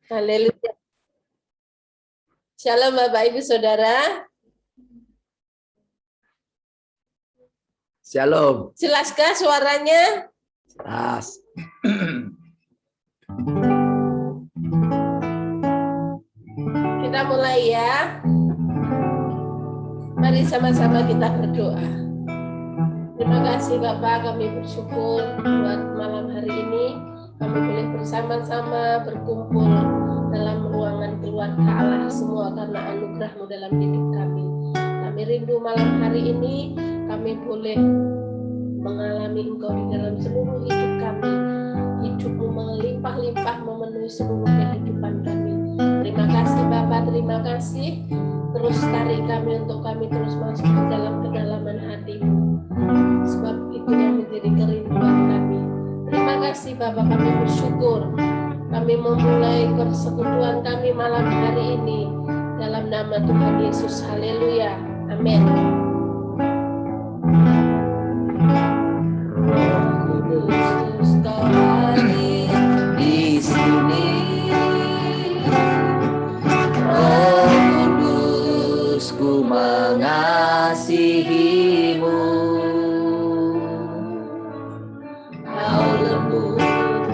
Haleluya. Shalom Bapak Ibu Saudara. Shalom. Jelaskah suaranya? Jelas. Kita mulai ya. Mari sama-sama kita berdoa. Terima kasih Bapak, kami bersyukur buat malam hari ini. Kami boleh bersama-sama berkumpul dalam ruangan keluarga Allah semua karena anugerah-Mu dalam hidup kami. Kami rindu malam hari ini kami boleh mengalami Engkau di dalam seluruh hidup kami. Hidup-Mu melimpah-limpah memenuhi seluruh kehidupan kami. Terima kasih Bapak, terima kasih. Terus tarik kami untuk kami terus masuk ke dalam kedalaman hati-Mu. Sebab itu yang menjadi kerinduan kami. Terima kasih Bapak, kami bersyukur. Kami memulai persekutuan kami malam hari ini dalam nama Tuhan Yesus. Haleluya. Amin. Roh Kudus Kau hadir di sini. Roh Kudus ku mengasihi-Mu. Kau lembut,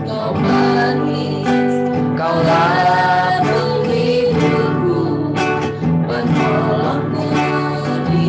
Kau manis, Kaulah penghiburku, penolongku di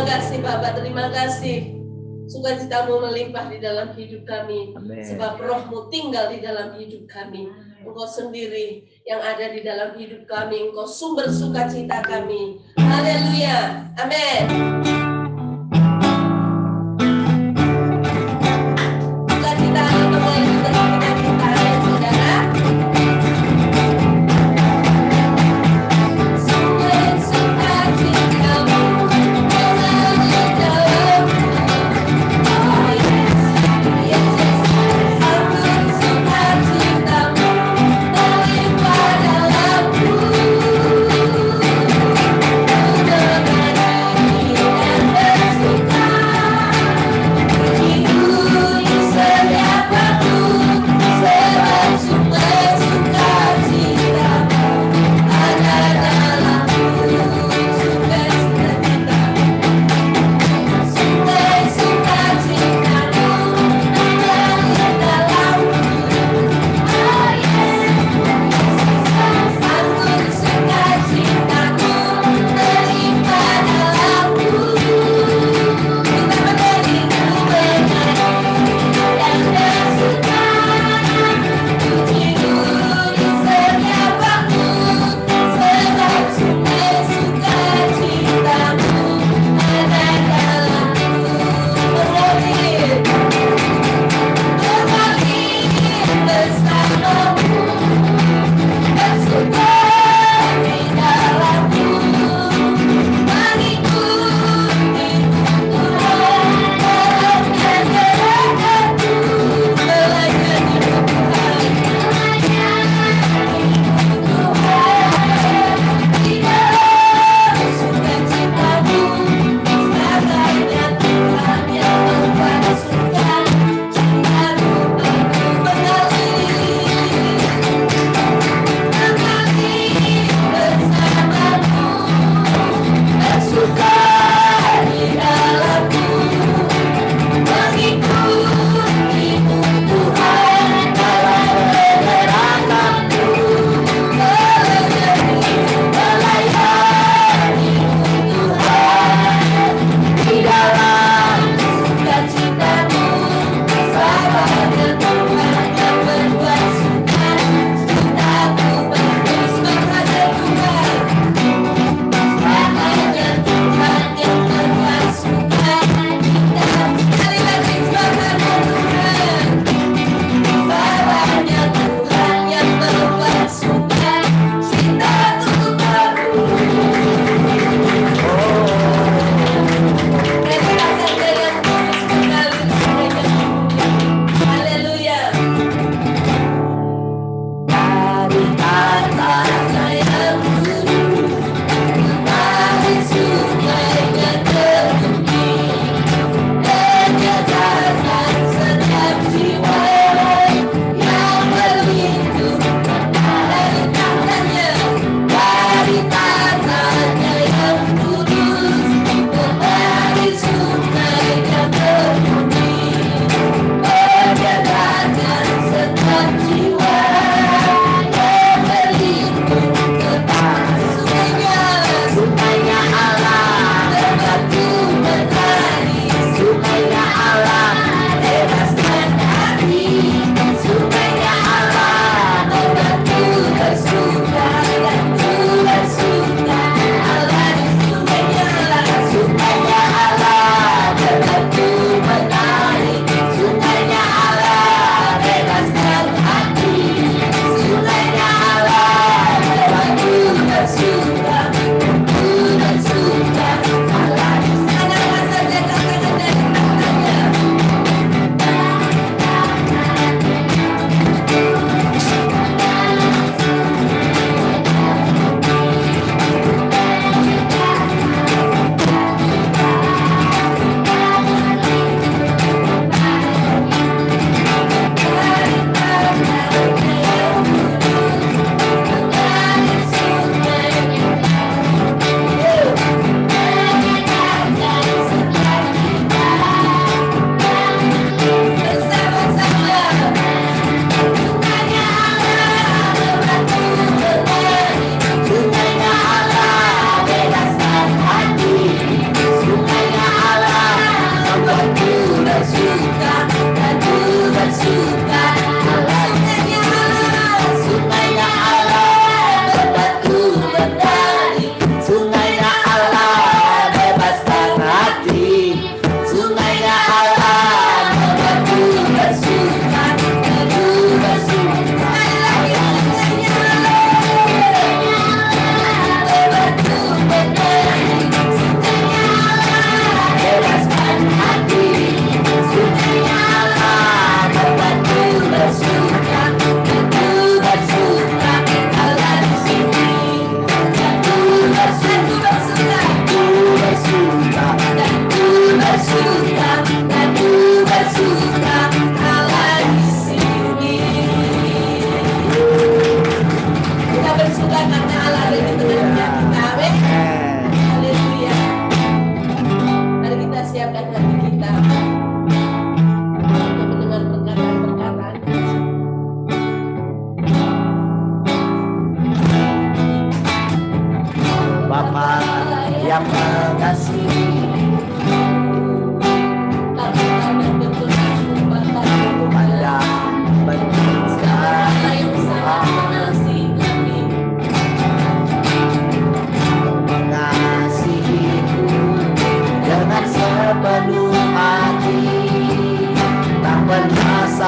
Terima kasih Bapak, terima kasih. Sukacitamu melimpah di dalam hidup kami. Amin. Sebab rohmu tinggal di dalam hidup kami. Engkau sendiri yang ada di dalam hidup kami. Engkau sumber sukacita kami. Haleluya. Amin. Sukacita kembali kita kita saudara. Sumber sukacitamu mengalir dalam. Oh yes, yes, yes. Sumber sukacitamu melimpah dalamku. Ku menyanyikan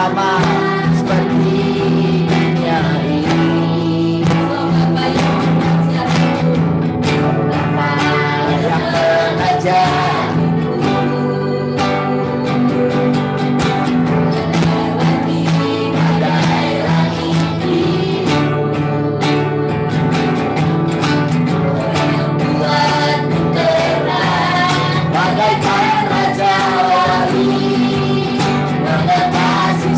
sama seperti dunia ini. Bapa yang mengajar bagaikan raja wali mengatasi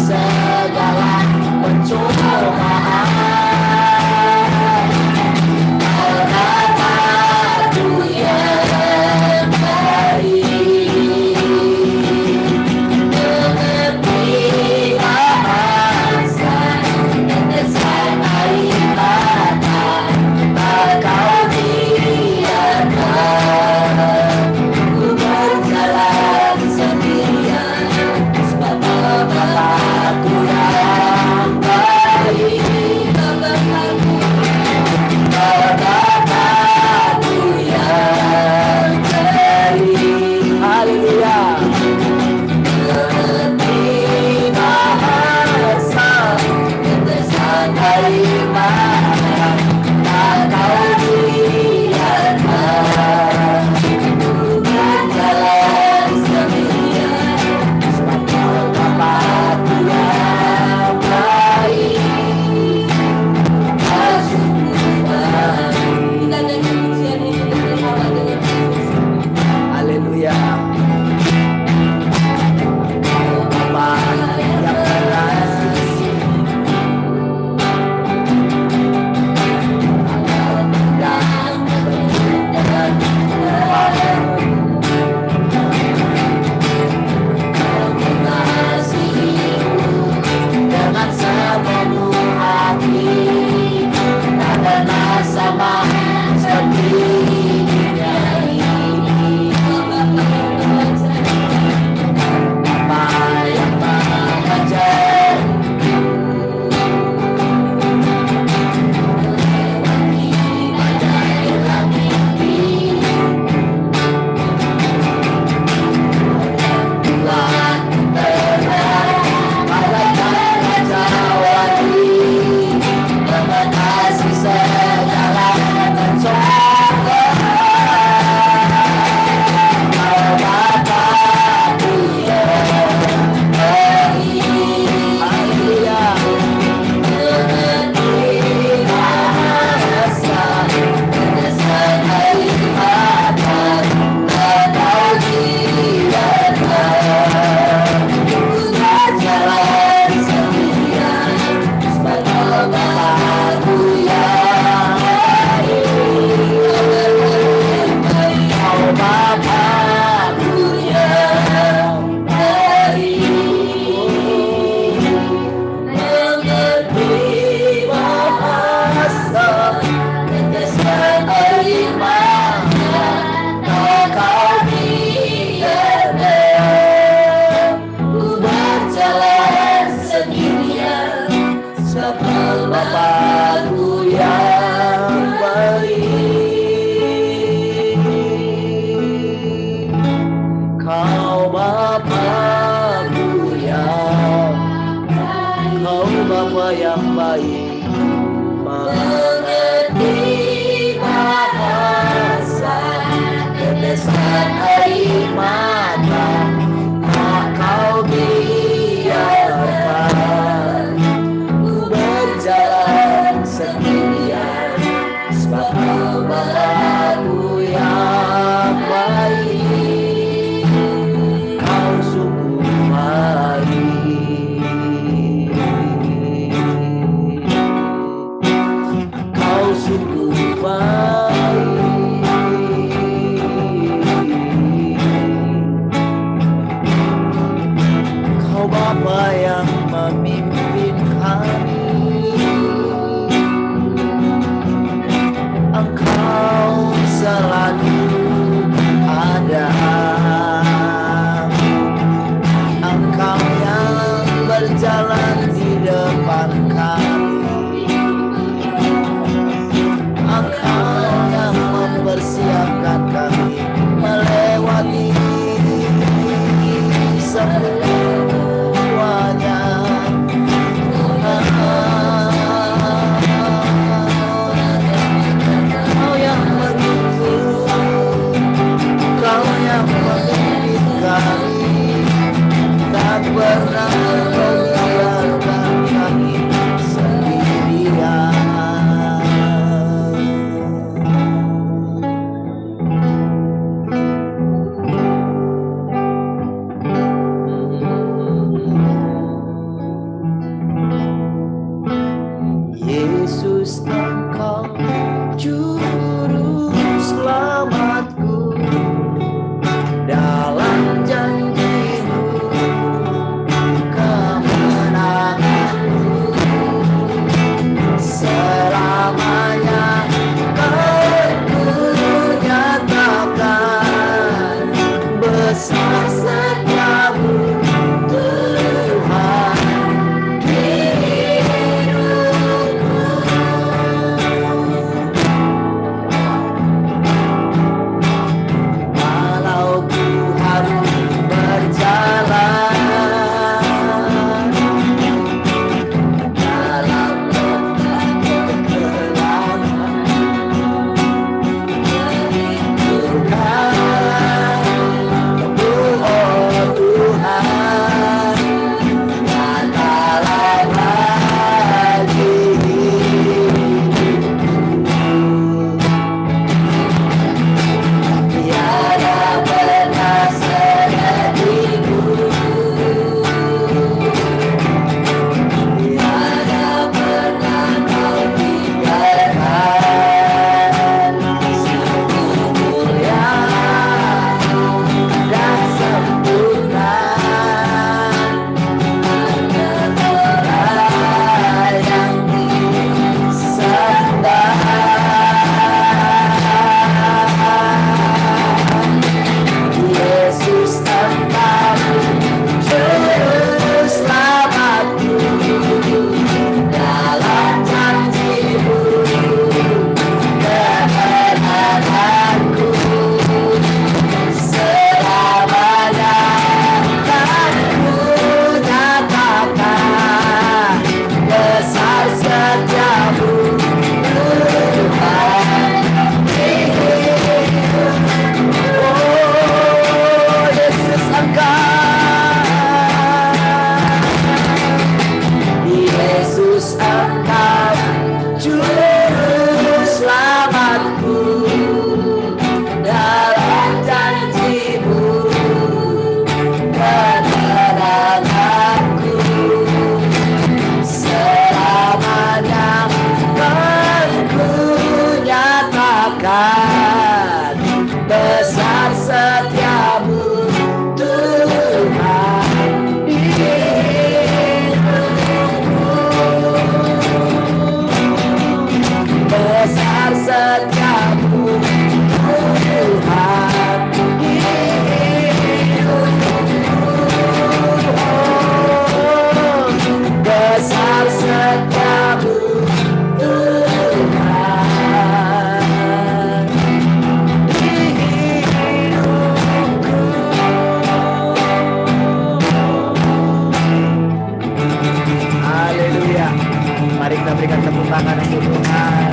berikan tepuk tangan untuk Tuhan.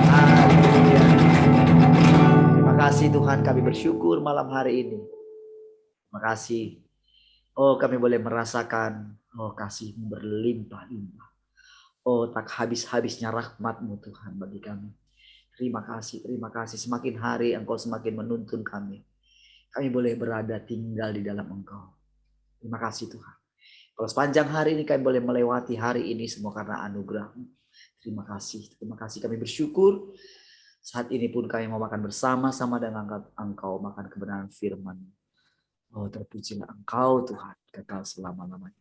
Haleluya. Terima kasih Tuhan, kami bersyukur malam hari ini. Terima kasih. Oh, kami boleh merasakan kasih-Mu berlimpah-limpah. Oh, tak habis-habisnya rahmat-Mu Tuhan bagi kami. Terima kasih, terima kasih. Semakin hari Engkau semakin menuntun kami. Kami boleh berada tinggal di dalam Engkau. Terima kasih Tuhan. Kalau sepanjang hari ini kami boleh melewati hari ini semua karena anugerah-Mu. Terima kasih kami bersyukur. Saat ini pun kami mau makan bersama-sama dengan Engkau, makan kebenaran firman. Oh, terpujilah Engkau Tuhan, kekal selama-lamanya.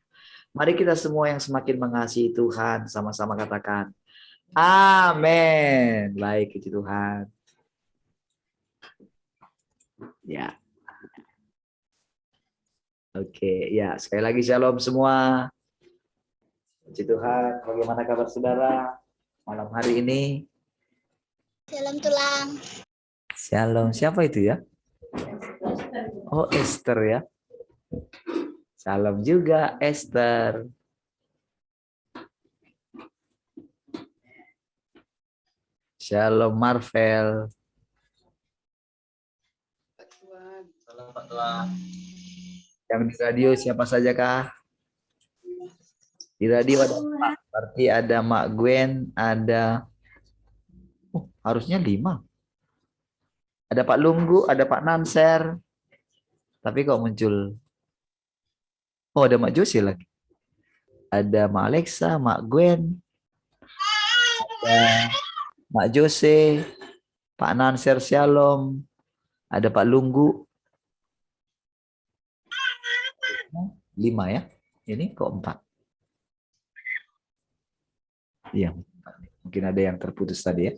Mari kita semua yang semakin mengasihi Tuhan, sama-sama katakan, amin. Baik, puji Tuhan. Ya. Oke, ya, sekali lagi shalom semua. Puji Tuhan, bagaimana kabar saudara malam hari ini? Shalom tulang. Shalom, siapa itu ya? Oh, Esther ya. Shalom juga Esther. Shalom Marvel. Shalom Pak Tuan. Yang di radio siapa saja kah? Di radio ada Pak, berarti ada Mak Gwen, ada harusnya 5. Ada Pak Lunggu, ada Pak Nanser. Tapi kok muncul? Oh, ada Mak Josie lagi. Ada Mak Alexa, Mak Gwen. Ada Mak Jose, Pak Nanser Shalom. Ada Pak Lunggu. 5 ya. Ini kok 4. Iya, mungkin ada yang terputus tadi ya.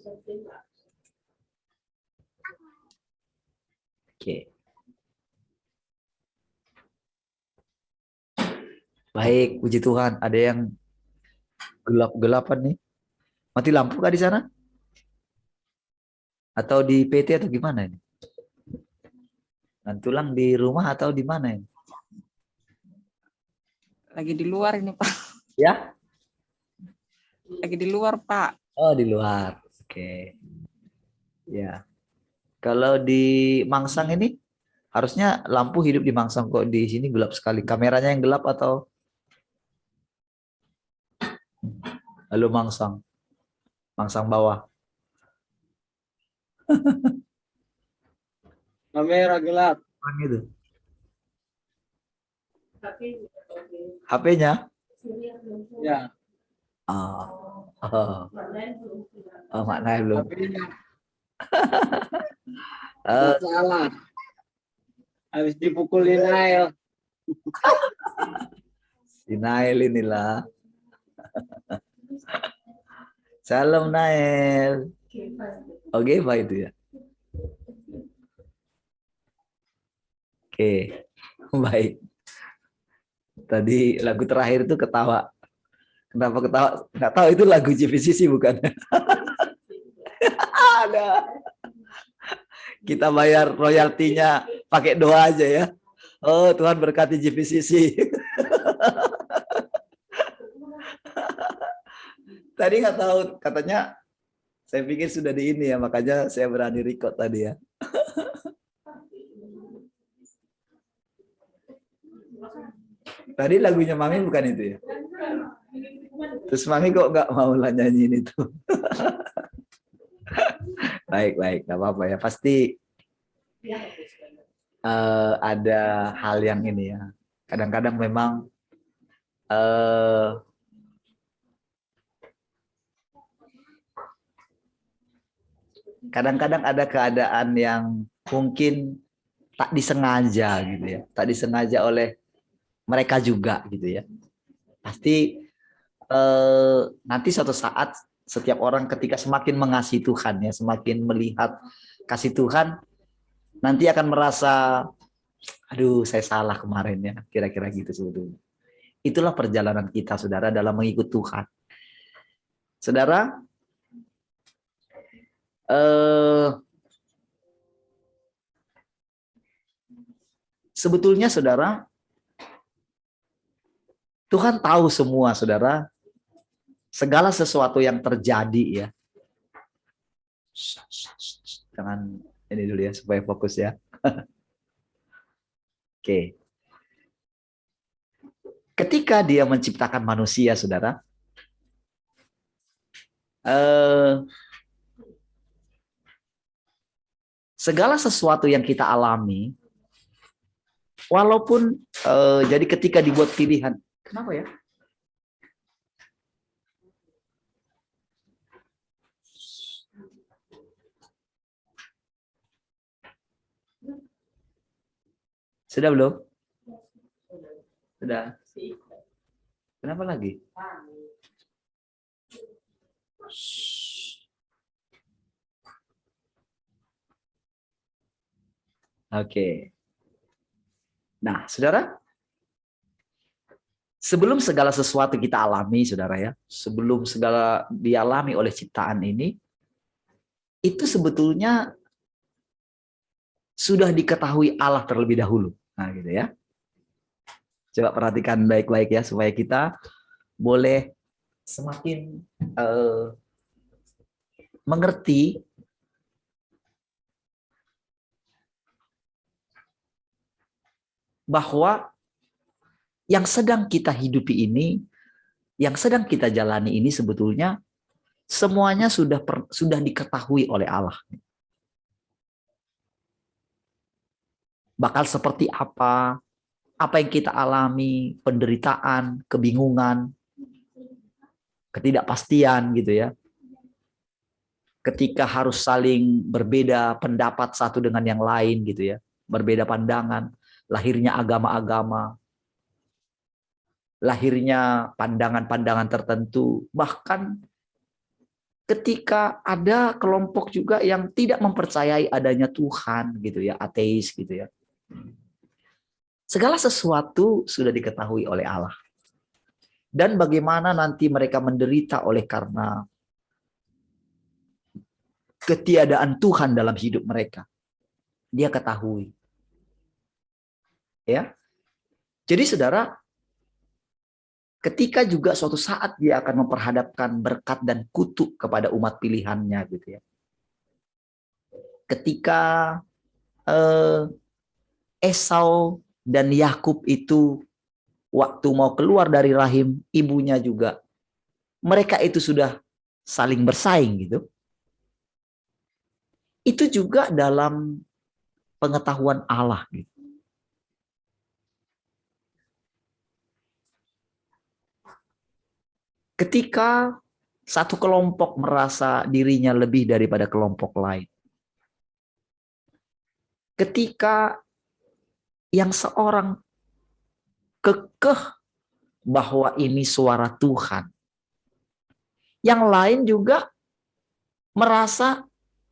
Oke. Baik, puji Tuhan. Ada yang gelap-gelapan nih. Mati lampu kah di sana? Atau di PT atau gimana ini? Dan tulang di rumah atau di mana ini? Lagi di luar ini, Pak. Ya? Lagi di luar, Pak. Oh, di luar. Oke. Ya. Kalau di Mangsang ini harusnya lampu hidup di Mangsang, kok di sini gelap sekali. Kameranya yang gelap atau? Halo Mangsang. Mangsang bawah. Kamera gelap. Gitu. HP-nya? Ya. Oh, maknanya belum. HP-nya salah. Habis dipukulin Nail. Si Nail inilah. Salam Nail. Oke, Pak itu ya. Oke, baik. Tadi lagu terakhir itu ketawa. Kenapa ketawa? Nggak tahu, itu lagu JVCC bukan? Ada. Kita bayar royaltinya pakai doa aja ya. Oh, Tuhan berkati JVCC. Tadi nggak tahu, katanya saya pikir sudah di ini ya, makanya saya berani record tadi ya. Tadi lagunya Mami bukan itu ya? Terus Mami kok nggak mau lah nyanyiin itu? Baik, nggak apa-apa ya. Pasti ada hal yang ini ya. Kadang-kadang memang kadang-kadang ada keadaan yang mungkin tak disengaja gitu ya. Tak disengaja oleh mereka juga gitu ya. Pasti nanti suatu saat setiap orang ketika semakin mengasihi Tuhan ya, semakin melihat kasih Tuhan, nanti akan merasa, aduh saya salah kemarin ya, kira-kira gitu sebetulnya. Itulah perjalanan kita saudara dalam mengikut Tuhan. Saudara, sebetulnya saudara, Tuhan tahu semua saudara, segala sesuatu yang terjadi ya. Jangan ini dulu ya supaya fokus ya. Oke. Ketika dia menciptakan manusia, saudara, segala sesuatu yang kita alami, walaupun jadi ketika dibuat pilihan, kenapa ya? Sudah belum? Sudah. Kenapa lagi? Oke. Nah, saudara, sebelum segala sesuatu kita alami, saudara ya, sebelum segala dialami oleh ciptaan ini, itu sebetulnya sudah diketahui Allah terlebih dahulu. Nah, gitu ya. Coba perhatikan baik-baik ya, supaya kita boleh semakin mengerti bahwa yang sedang kita hidupi ini, yang sedang kita jalani ini sebetulnya semuanya sudah diketahui oleh Allah. Bakal seperti apa yang kita alami, penderitaan, kebingungan, ketidakpastian gitu ya. Ketika harus saling berbeda pendapat satu dengan yang lain gitu ya. Berbeda pandangan, lahirnya agama-agama, lahirnya pandangan-pandangan tertentu, bahkan ketika ada kelompok juga yang tidak mempercayai adanya Tuhan gitu ya, ateis gitu ya. Segala sesuatu sudah diketahui oleh Allah. Dan bagaimana nanti mereka menderita oleh karena ketiadaan Tuhan dalam hidup mereka. Dia ketahui. Ya. Jadi saudara, ketika juga suatu saat dia akan memperhadapkan berkat dan kutuk kepada umat pilihannya gitu ya. Ketika Esau dan Yakub itu waktu mau keluar dari rahim ibunya juga, mereka itu sudah saling bersaing gitu. Itu juga dalam pengetahuan Allah gitu. Ketika satu kelompok merasa dirinya lebih daripada kelompok lain. Ketika yang seorang kekeh bahwa ini suara Tuhan. Yang lain juga merasa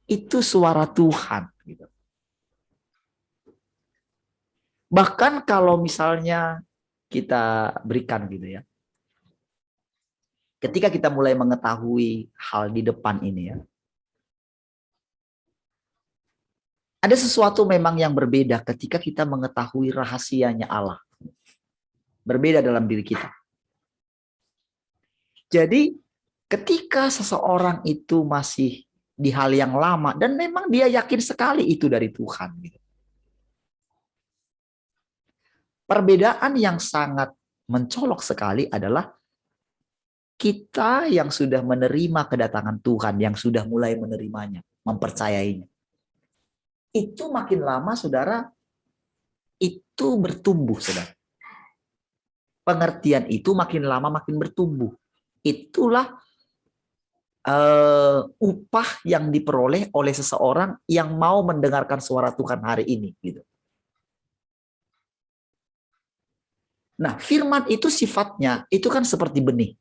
itu suara Tuhan. Bahkan kalau misalnya kita berikan gitu ya. Ketika kita mulai mengetahui hal di depan ini ya. Ada sesuatu memang yang berbeda ketika kita mengetahui rahasianya Allah. Berbeda dalam diri kita. Jadi ketika seseorang itu masih di hal yang lama dan memang dia yakin sekali itu dari Tuhan. Perbedaan yang sangat mencolok sekali adalah kita yang sudah menerima kedatangan Tuhan, yang sudah mulai menerimanya, mempercayainya. Itu makin lama, saudara, itu bertumbuh, saudara. Pengertian itu makin lama makin bertumbuh. Itulah upah yang diperoleh oleh seseorang yang mau mendengarkan suara Tuhan hari ini. Gitu. Nah, firman itu sifatnya, itu kan seperti benih.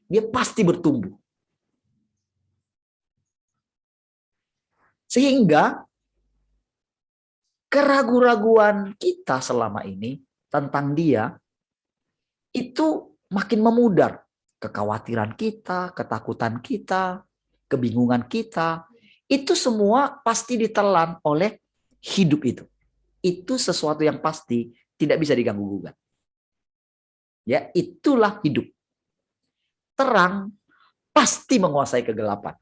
Dia pasti bertumbuh. Sehingga keraguan-raguan kita selama ini tentang dia itu makin memudar. Kekhawatiran kita, ketakutan kita, kebingungan kita, itu semua pasti ditelan oleh hidup itu. Itu sesuatu yang pasti tidak bisa diganggu-gugat. Ya, itulah hidup. terang pasti menguasai kegelapan.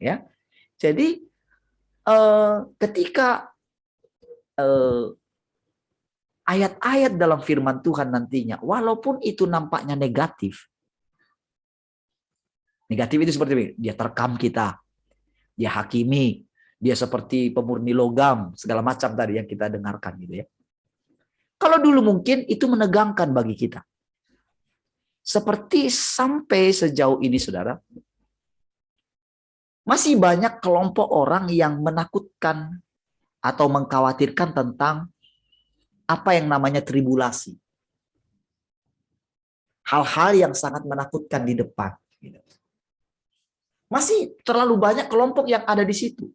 Ya, jadi ketika ayat-ayat dalam firman Tuhan nantinya, walaupun itu nampaknya negatif itu seperti ini, dia terkam kita, dia hakimi, dia seperti pemurni logam, segala macam tadi yang kita dengarkan gitu ya. Kalau dulu mungkin itu menegangkan bagi kita. Seperti sampai sejauh ini saudara, masih banyak kelompok orang yang menakutkan atau mengkhawatirkan tentang apa yang namanya tribulasi. Hal-hal yang sangat menakutkan di depan. Masih terlalu banyak kelompok yang ada di situ.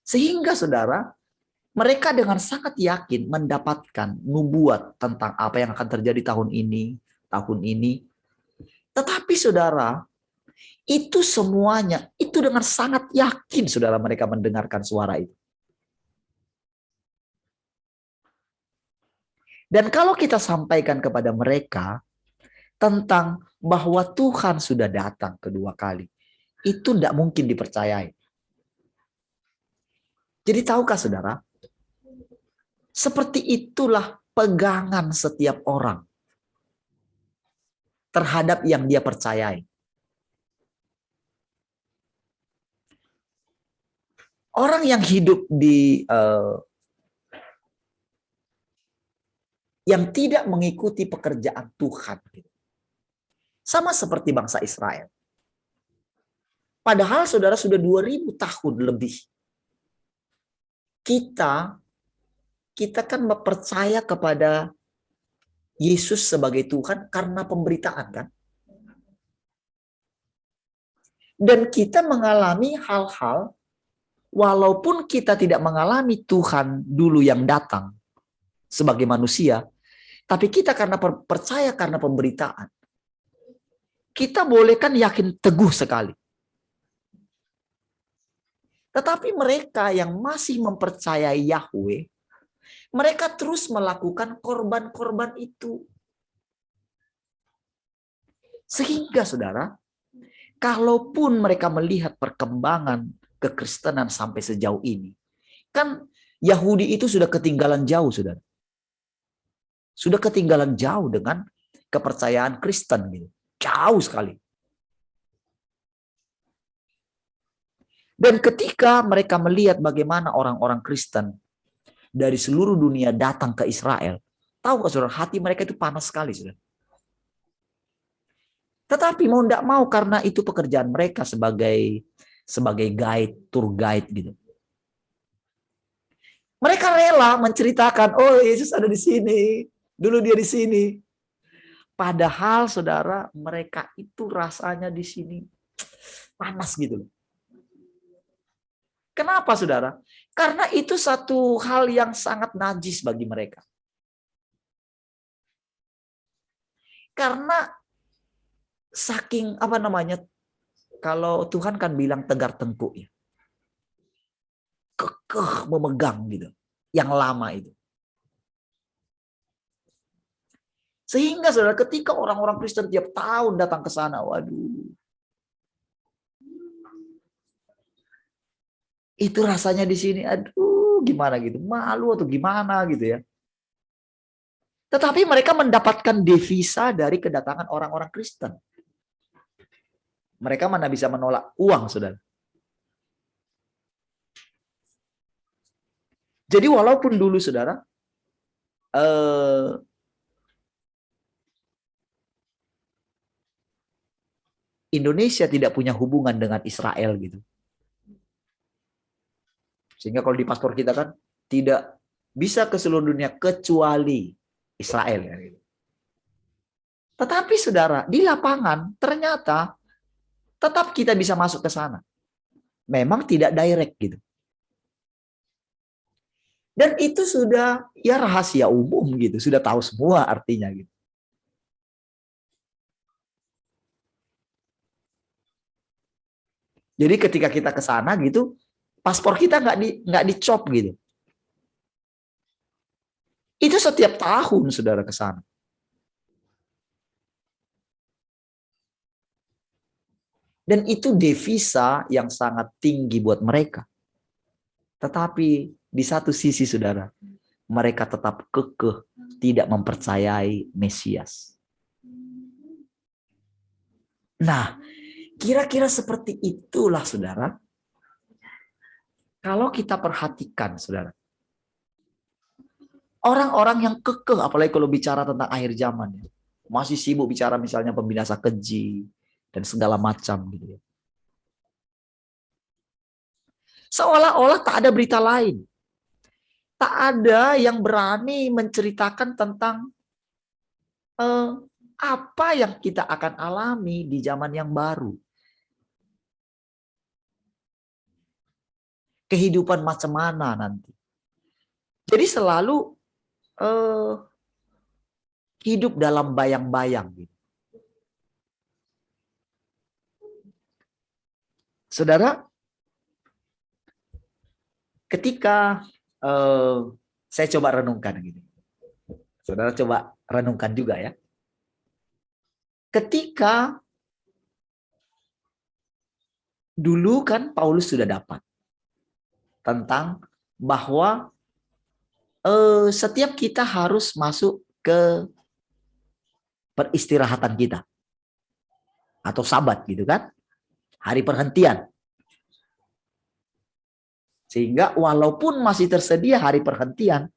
Sehingga saudara, mereka dengan sangat yakin mendapatkan nubuat tentang apa yang akan terjadi tahun ini. Tetapi saudara, itu semuanya, itu dengan sangat yakin saudara mereka mendengarkan suara itu. Dan kalau kita sampaikan kepada mereka tentang bahwa Tuhan sudah datang kedua kali, itu tidak mungkin dipercayai. Jadi tahukah saudara, seperti itulah pegangan setiap orang terhadap yang dia percayai. Orang yang hidup di yang tidak mengikuti pekerjaan Tuhan. Sama seperti bangsa Israel. Padahal saudara sudah 2000 tahun lebih. Kita kan percaya kepada Yesus sebagai Tuhan karena pemberitaan kan. Dan kita mengalami hal-hal walaupun kita tidak mengalami Tuhan dulu yang datang sebagai manusia, tapi kita karena percaya karena pemberitaan, kita boleh kan yakin teguh sekali. Tetapi mereka yang masih mempercayai Yahweh, mereka terus melakukan korban-korban itu. Sehingga saudara, kalaupun mereka melihat perkembangan kekristenan sampai sejauh ini, kan Yahudi itu sudah ketinggalan jauh, saudara. Sudah ketinggalan jauh dengan kepercayaan Kristen gitu. Jauh sekali. Dan ketika mereka melihat bagaimana orang-orang Kristen dari seluruh dunia datang ke Israel, tahu nggak saudara, hati mereka itu panas sekali, saudara. Tetapi mau tidak mau karena itu pekerjaan mereka sebagai guide, tour guide gitu. Mereka rela menceritakan, oh Yesus ada di sini. Dulu dia di sini. Padahal saudara, mereka itu rasanya di sini panas gitu loh. Kenapa saudara? Karena itu satu hal yang sangat najis bagi mereka. Karena saking kalau Tuhan kan bilang tegar tengkuk ya. Kekeh memegang gitu. Yang lama itu. Sehingga saudara, ketika orang-orang Kristen tiap tahun datang ke sana, waduh. Itu rasanya di sini, aduh gimana gitu. Malu atau gimana gitu ya. Tetapi mereka mendapatkan devisa dari kedatangan orang-orang Kristen. Mereka mana bisa menolak uang, saudara. Jadi walaupun dulu saudara, Indonesia tidak punya hubungan dengan Israel gitu. Sehingga kalau di paspor kita kan tidak bisa ke seluruh dunia kecuali Israel. Ya, gitu. Tetapi saudara, di lapangan ternyata tetap kita bisa masuk ke sana. Memang tidak direct gitu. Dan itu sudah ya rahasia umum gitu, sudah tahu semua artinya gitu. Jadi ketika kita ke sana gitu, paspor kita nggak dicop gitu. Itu setiap tahun saudara ke sana. Dan itu devisa yang sangat tinggi buat mereka. Tetapi di satu sisi saudara, mereka tetap kekeh tidak mempercayai Mesias. Nah, kira-kira seperti itulah saudara. Kalau kita perhatikan saudara, orang-orang yang kekeh, apalagi kalau bicara tentang akhir zaman, masih sibuk bicara misalnya pembinasa keji dan segala macam gitu ya. Seolah-olah tak ada berita lain. Tak ada yang berani menceritakan tentang apa yang kita akan alami di zaman yang baru. Kehidupan macam mana nanti. Jadi selalu hidup dalam bayang-bayang. Gitu. Saudara, ketika saya coba renungkan gitu. Saudara coba renungkan juga ya. Ketika dulu kan Paulus sudah dapat tentang bahwa setiap kita harus masuk ke peristirahatan kita atau sabat gitu kan, hari perhentian. Sehingga walaupun masih tersedia hari perhentian,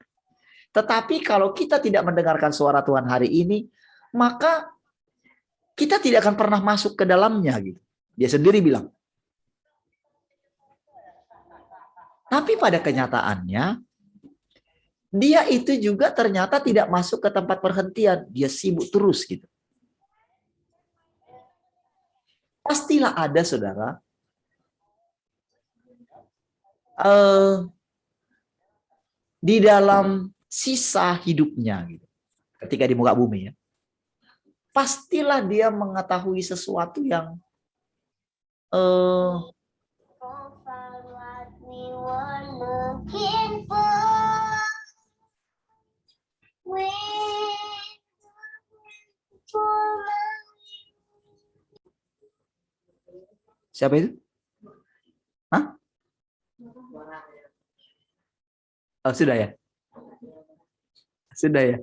tetapi kalau kita tidak mendengarkan suara Tuhan hari ini, maka kita tidak akan pernah masuk ke dalamnya gitu. Dia sendiri bilang. Tapi pada kenyataannya, dia itu juga ternyata tidak masuk ke tempat perhentian. Dia sibuk terus gitu. Pastilah ada saudara, di dalam sisa hidupnya gitu, ketika di muka bumi ya, pastilah dia mengetahui sesuatu yang siapa itu? Hah? Oh, sudah ya? Sudah ya?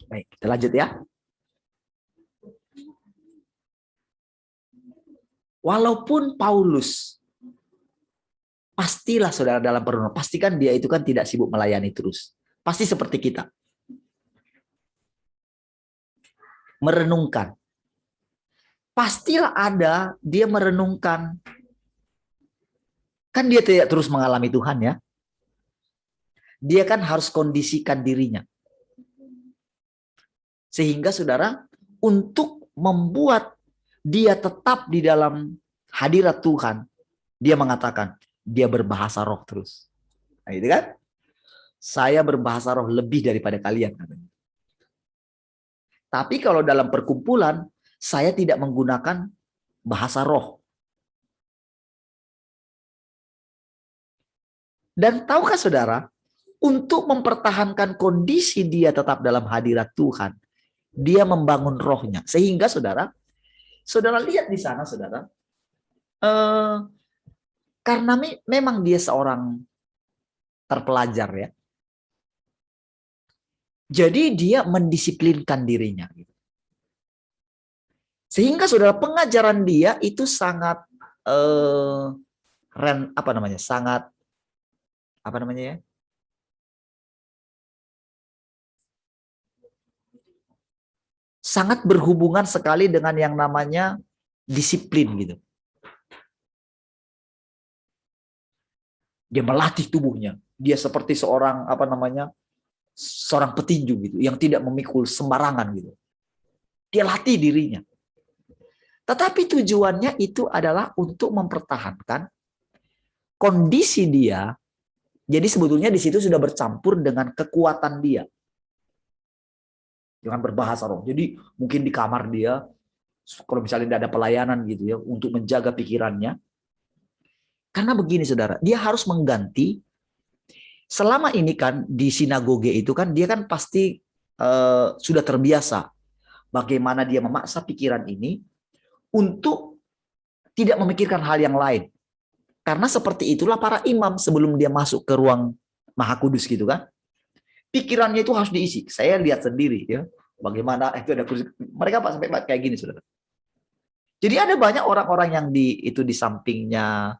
Baik, kita lanjut ya. Walaupun Paulus, pastilah saudara dalam perenungan, pastikan dia itu kan tidak sibuk melayani terus. Pasti seperti kita. Merenungkan. Pastilah ada dia merenungkan. Kan dia tidak terus mengalami Tuhan ya. Dia kan harus kondisikan dirinya. Sehingga saudara, untuk membuat dia tetap di dalam hadirat Tuhan, dia mengatakan, dia berbahasa roh terus. Nah, itu kan? Saya berbahasa roh lebih daripada kalian. Tapi kalau dalam perkumpulan, saya tidak menggunakan bahasa roh. Dan tahukah saudara, untuk mempertahankan kondisi dia tetap dalam hadirat Tuhan, dia membangun rohnya. Sehingga saudara lihat di sana saudara, karena memang dia seorang terpelajar ya. Jadi dia mendisiplinkan dirinya. Sehingga saudara pengajaran dia itu sangat sangat berhubungan sekali dengan yang namanya disiplin gitu. Dia melatih tubuhnya. Dia seperti seorang seorang petinju gitu yang tidak memikul sembarangan gitu. Dia latih dirinya. Tetapi tujuannya itu adalah untuk mempertahankan kondisi dia. Jadi sebetulnya di situ sudah bercampur dengan kekuatan dia. Dengan berbahasa roh. Jadi mungkin di kamar dia, kalau misalnya tidak ada pelayanan gitu ya, untuk menjaga pikirannya, Karena begini saudara, dia harus mengganti. Selama ini kan di sinagoge itu kan dia kan pasti sudah terbiasa bagaimana dia memaksa pikiran ini untuk tidak memikirkan hal yang lain. Karena seperti itulah para imam sebelum dia masuk ke ruang Maha Kudus gitu kan. Pikirannya itu harus diisi. Saya lihat sendiri ya, bagaimana itu ada kursi. Mereka sampai kayak gini saudara. Jadi ada banyak orang-orang yang di sampingnya,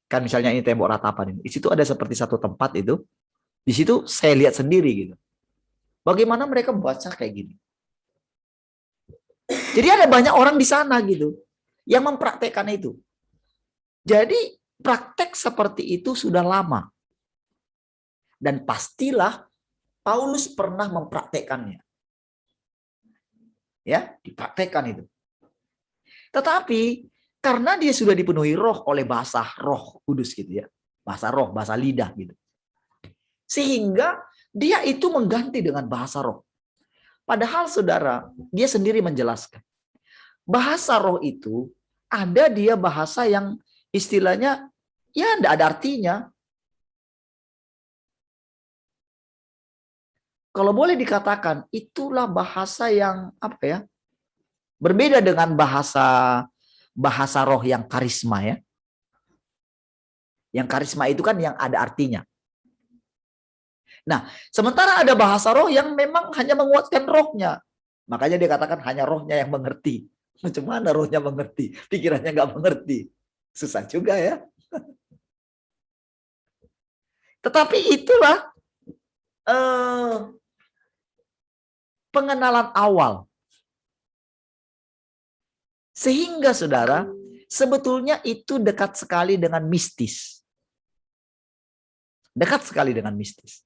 kan misalnya ini tembok ratapan ini. Di situ ada seperti satu tempat itu. Di situ saya lihat sendiri gitu. Bagaimana mereka baca kayak gini. Jadi ada banyak orang di sana gitu yang mempraktekkan itu. Jadi praktek seperti itu sudah lama. Dan pastilah Paulus pernah mempraktekkannya. Ya, dipraktekkan itu. Tetapi karena dia sudah dipenuhi roh oleh bahasa Roh Kudus gitu ya. Bahasa roh, bahasa lidah gitu. Sehingga dia itu mengganti dengan bahasa roh. Padahal saudara, dia sendiri menjelaskan. Bahasa roh itu ada dia bahasa yang istilahnya ya tidak ada artinya. Kalau boleh dikatakan itulah bahasa yang apa ya? Berbeda dengan bahasa roh yang karisma ya. Yang karisma itu kan yang ada artinya. Nah, sementara ada bahasa roh yang memang hanya menguatkan rohnya. Makanya dia katakan hanya rohnya yang mengerti. Macam mana rohnya mengerti? Pikirannya nggak mengerti. Susah juga ya. Tetapi itulah pengenalan awal. Sehingga saudara, sebetulnya itu dekat sekali dengan mistis. Dekat sekali dengan mistis.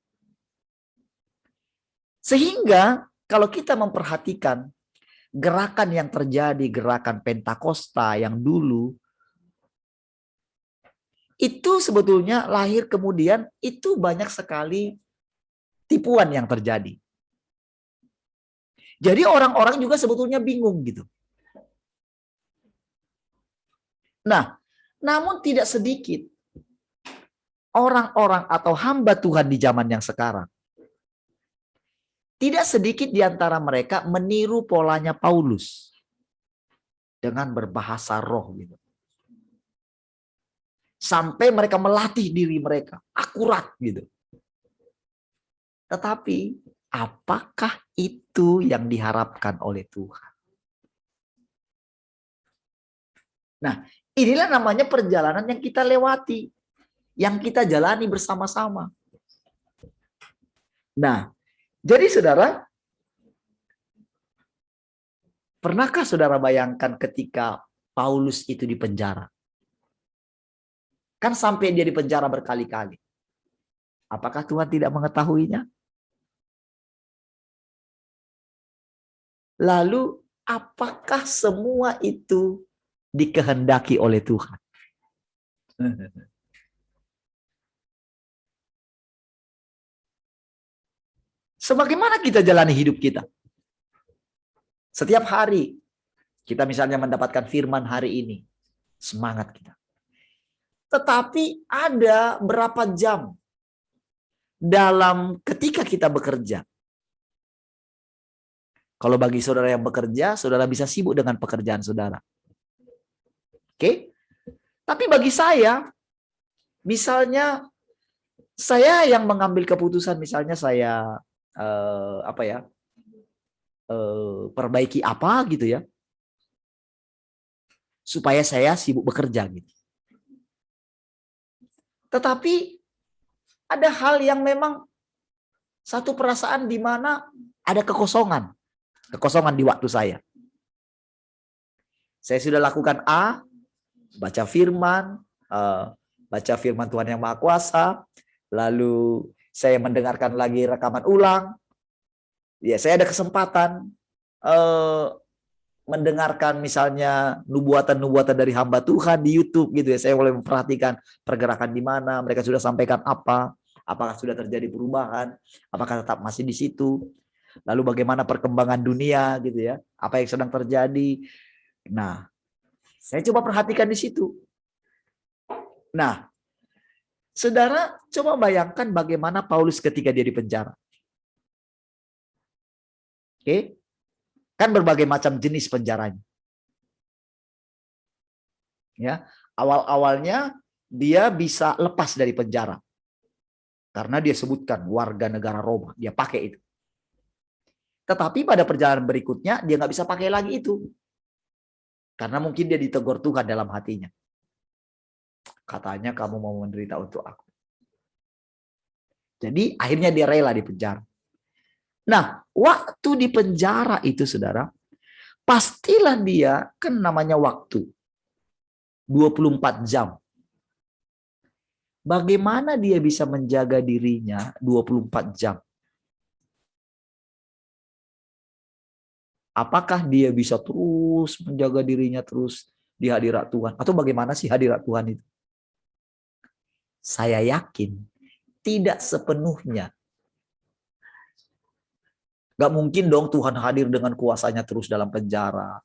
Sehingga kalau kita memperhatikan gerakan yang terjadi, gerakan Pentakosta yang dulu, itu sebetulnya lahir kemudian itu banyak sekali tipuan yang terjadi. Jadi orang-orang juga sebetulnya bingung gitu. Nah, namun tidak sedikit orang-orang atau hamba Tuhan di zaman yang sekarang. Tidak sedikit di antara mereka meniru polanya Paulus dengan berbahasa roh gitu. Sampai mereka melatih diri mereka akurat gitu. Tetapi apakah itu yang diharapkan oleh Tuhan? Nah, inilah namanya perjalanan yang kita lewati, yang kita jalani bersama-sama. Nah, jadi saudara, pernahkah saudara bayangkan ketika Paulus itu di penjara? Kan sampai dia di penjara berkali-kali. Apakah Tuhan tidak mengetahuinya? Lalu apakah semua itu dikehendaki oleh Tuhan? Sebagaimana kita jalani hidup kita? Setiap hari kita misalnya mendapatkan firman hari ini, semangat kita. Tetapi ada berapa jam dalam ketika kita bekerja? Kalau bagi saudara yang bekerja, saudara bisa sibuk dengan pekerjaan saudara. Oke? Tapi bagi saya, misalnya saya yang mengambil keputusan, misalnya saya perbaiki apa gitu ya, supaya saya sibuk bekerja gitu. Tetapi ada hal yang memang satu perasaan di mana ada kekosongan di waktu saya. Saya sudah lakukan A, baca firman Tuhan yang Maha Kuasa, lalu saya mendengarkan lagi rekaman ulang. Ya, saya ada kesempatan mendengarkan misalnya nubuatan-nubuatan dari hamba Tuhan di YouTube gitu ya. Saya mulai memperhatikan pergerakan di mana, mereka sudah sampaikan apa, apakah sudah terjadi perubahan, apakah tetap masih di situ. Lalu bagaimana perkembangan dunia gitu ya, apa yang sedang terjadi. Nah, saya coba perhatikan di situ. Nah, saudara coba bayangkan bagaimana Paulus ketika dia di penjara. Oke? Kan berbagai macam jenis penjaranya. Ya, awal-awalnya dia bisa lepas dari penjara. Karena dia sebutkan warga negara Roma, dia pakai itu. Tetapi pada perjalanan berikutnya dia nggak bisa pakai lagi itu. Karena mungkin dia ditegur Tuhan dalam hatinya. Katanya kamu mau menderita untuk aku. Jadi akhirnya dia rela di penjara. Nah, waktu di penjara itu saudara, pastilah dia kan namanya waktu. 24 jam. Bagaimana dia bisa menjaga dirinya 24 jam? Apakah dia bisa terus menjaga dirinya terus di hadirat Tuhan? Atau bagaimana sih hadirat Tuhan itu? Saya yakin tidak sepenuhnya. Gak mungkin dong Tuhan hadir dengan kuasanya terus dalam penjara.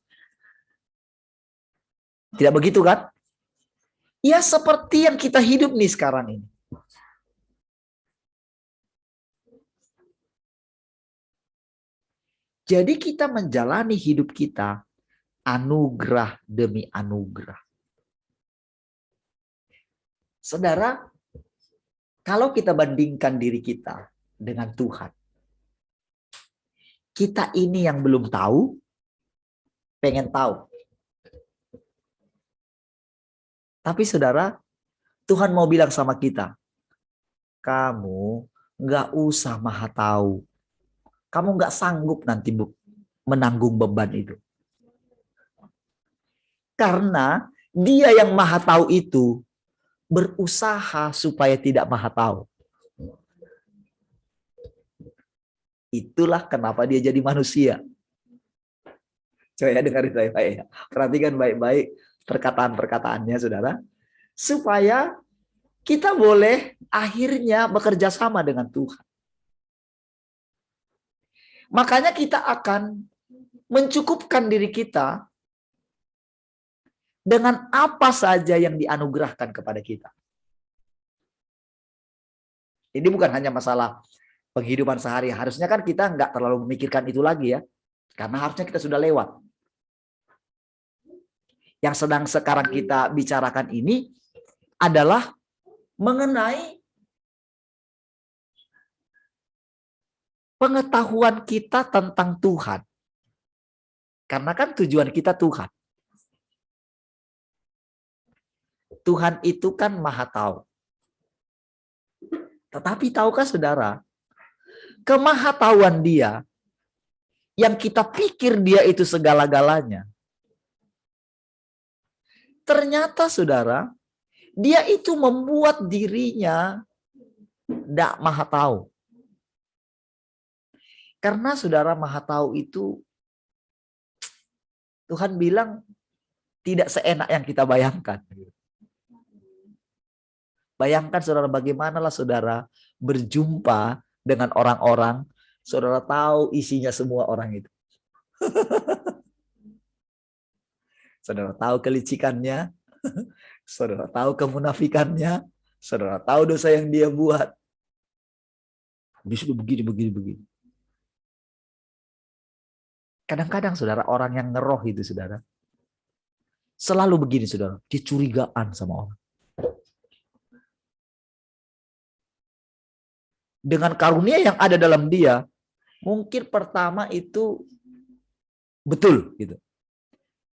Tidak begitu kan? Ya seperti yang kita hidup nih sekarang ini. Jadi kita menjalani hidup kita anugerah demi anugerah. Saudara, kalau kita bandingkan diri kita dengan Tuhan, kita ini yang belum tahu, pengen tahu. Tapi saudara, Tuhan mau bilang sama kita, kamu nggak usah maha tahu. Kamu nggak sanggup nanti menanggung beban itu. Karena dia yang maha tahu itu berusaha supaya tidak maha tahu. Itulah kenapa dia jadi manusia. Coba ya dengarin baik-baik. Perhatikan baik-baik perkataan-perkataannya saudara. Supaya kita boleh akhirnya bekerja sama dengan Tuhan. Makanya kita akan mencukupkan diri kita dengan apa saja yang dianugerahkan kepada kita. Ini bukan hanya masalah penghidupan sehari. Harusnya kan kita nggak terlalu memikirkan itu lagi ya. Karena harusnya kita sudah lewat. Yang sedang sekarang kita bicarakan ini adalah mengenai pengetahuan kita tentang Tuhan. Karena kan tujuan kita Tuhan. Tuhan itu kan maha tahu. Tetapi tahukah saudara, kemahatauan dia, yang kita pikir dia itu segala-galanya, ternyata saudara, dia itu membuat dirinya tidak maha tahu. Karena saudara maha tahu itu, Tuhan bilang tidak seenak yang kita bayangkan. Bayangkan saudara, bagaimanalah saudara berjumpa dengan orang-orang, saudara tahu isinya semua orang itu. Saudara tahu kelicikannya, saudara tahu kemunafikannya, saudara tahu dosa yang dia buat. Disuruh begini. Kadang-kadang saudara, orang yang ngeroh itu saudara, selalu begini saudara, dia curigaan sama orang. Dengan karunia yang ada dalam dia, mungkin pertama itu betul gitu.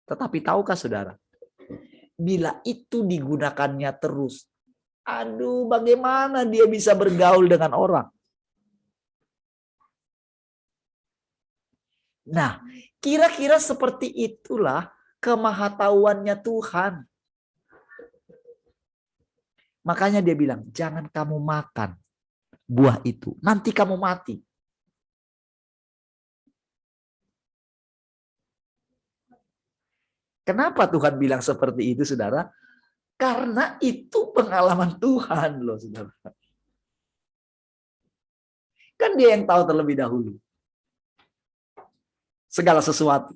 Tetapi tahukah saudara, bila itu digunakannya terus, aduh bagaimana dia bisa bergaul dengan orang. Nah, kira-kira seperti itulah kemahatauannya Tuhan. Makanya dia bilang, jangan kamu makan buah itu, nanti kamu mati. Kenapa Tuhan bilang seperti itu, saudara? Karena itu pengalaman Tuhan loh, saudara. Kan dia yang tahu terlebih dahulu segala sesuatu.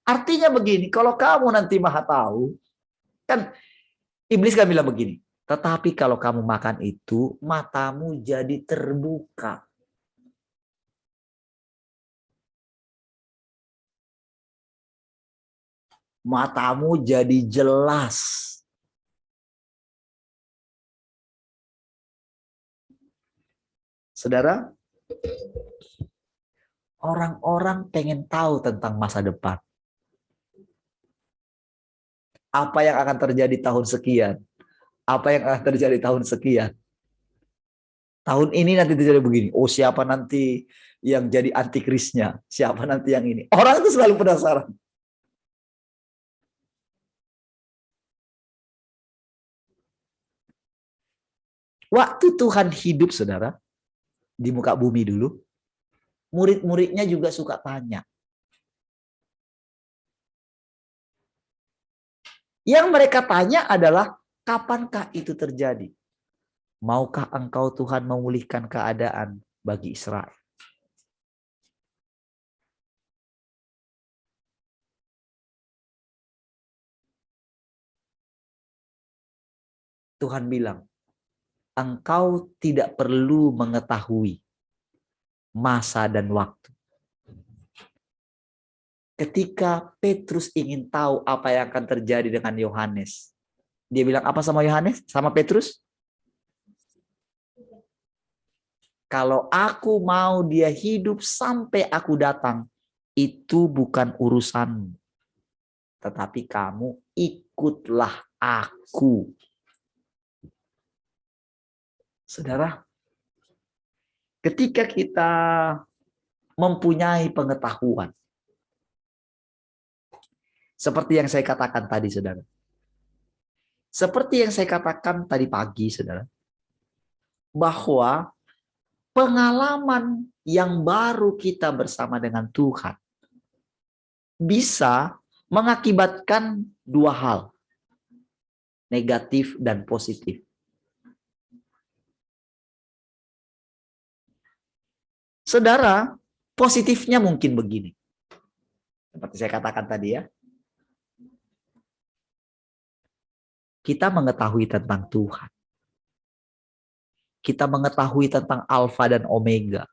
Artinya begini, kalau kamu nanti maha tahu, kan Iblis kan bilang begini, tetapi kalau kamu makan itu, matamu jadi terbuka. Matamu jadi jelas. Saudara, orang-orang pengen tahu tentang masa depan. Apa yang akan terjadi tahun sekian? Apa yang akan terjadi tahun sekian? Tahun ini nanti terjadi begini. Oh, siapa nanti yang jadi antikrisnya? Siapa nanti yang ini? Orang itu selalu penasaran. Waktu Tuhan hidup, saudara, di muka bumi dulu, murid-muridnya juga suka tanya. Yang mereka tanya adalah, kapankah itu terjadi? Maukah engkau Tuhan memulihkan keadaan bagi Israel? Tuhan bilang, engkau tidak perlu mengetahui masa dan waktu. Ketika Petrus ingin tahu apa yang akan terjadi dengan Yohanes, dia bilang apa sama Yohanes? Sama Petrus? Kalau aku mau dia hidup sampai aku datang, itu bukan urusanmu. Tetapi kamu ikutlah aku. Saudara, ketika kita mempunyai pengetahuan, seperti yang saya katakan tadi, saudara. Seperti yang saya katakan tadi pagi, saudara. Bahwa pengalaman yang baru kita bersama dengan Tuhan bisa mengakibatkan dua hal. Negatif dan positif. Saudara, positifnya mungkin begini. Seperti saya katakan tadi ya. Kita mengetahui tentang Tuhan. Kita mengetahui tentang Alfa dan Omega.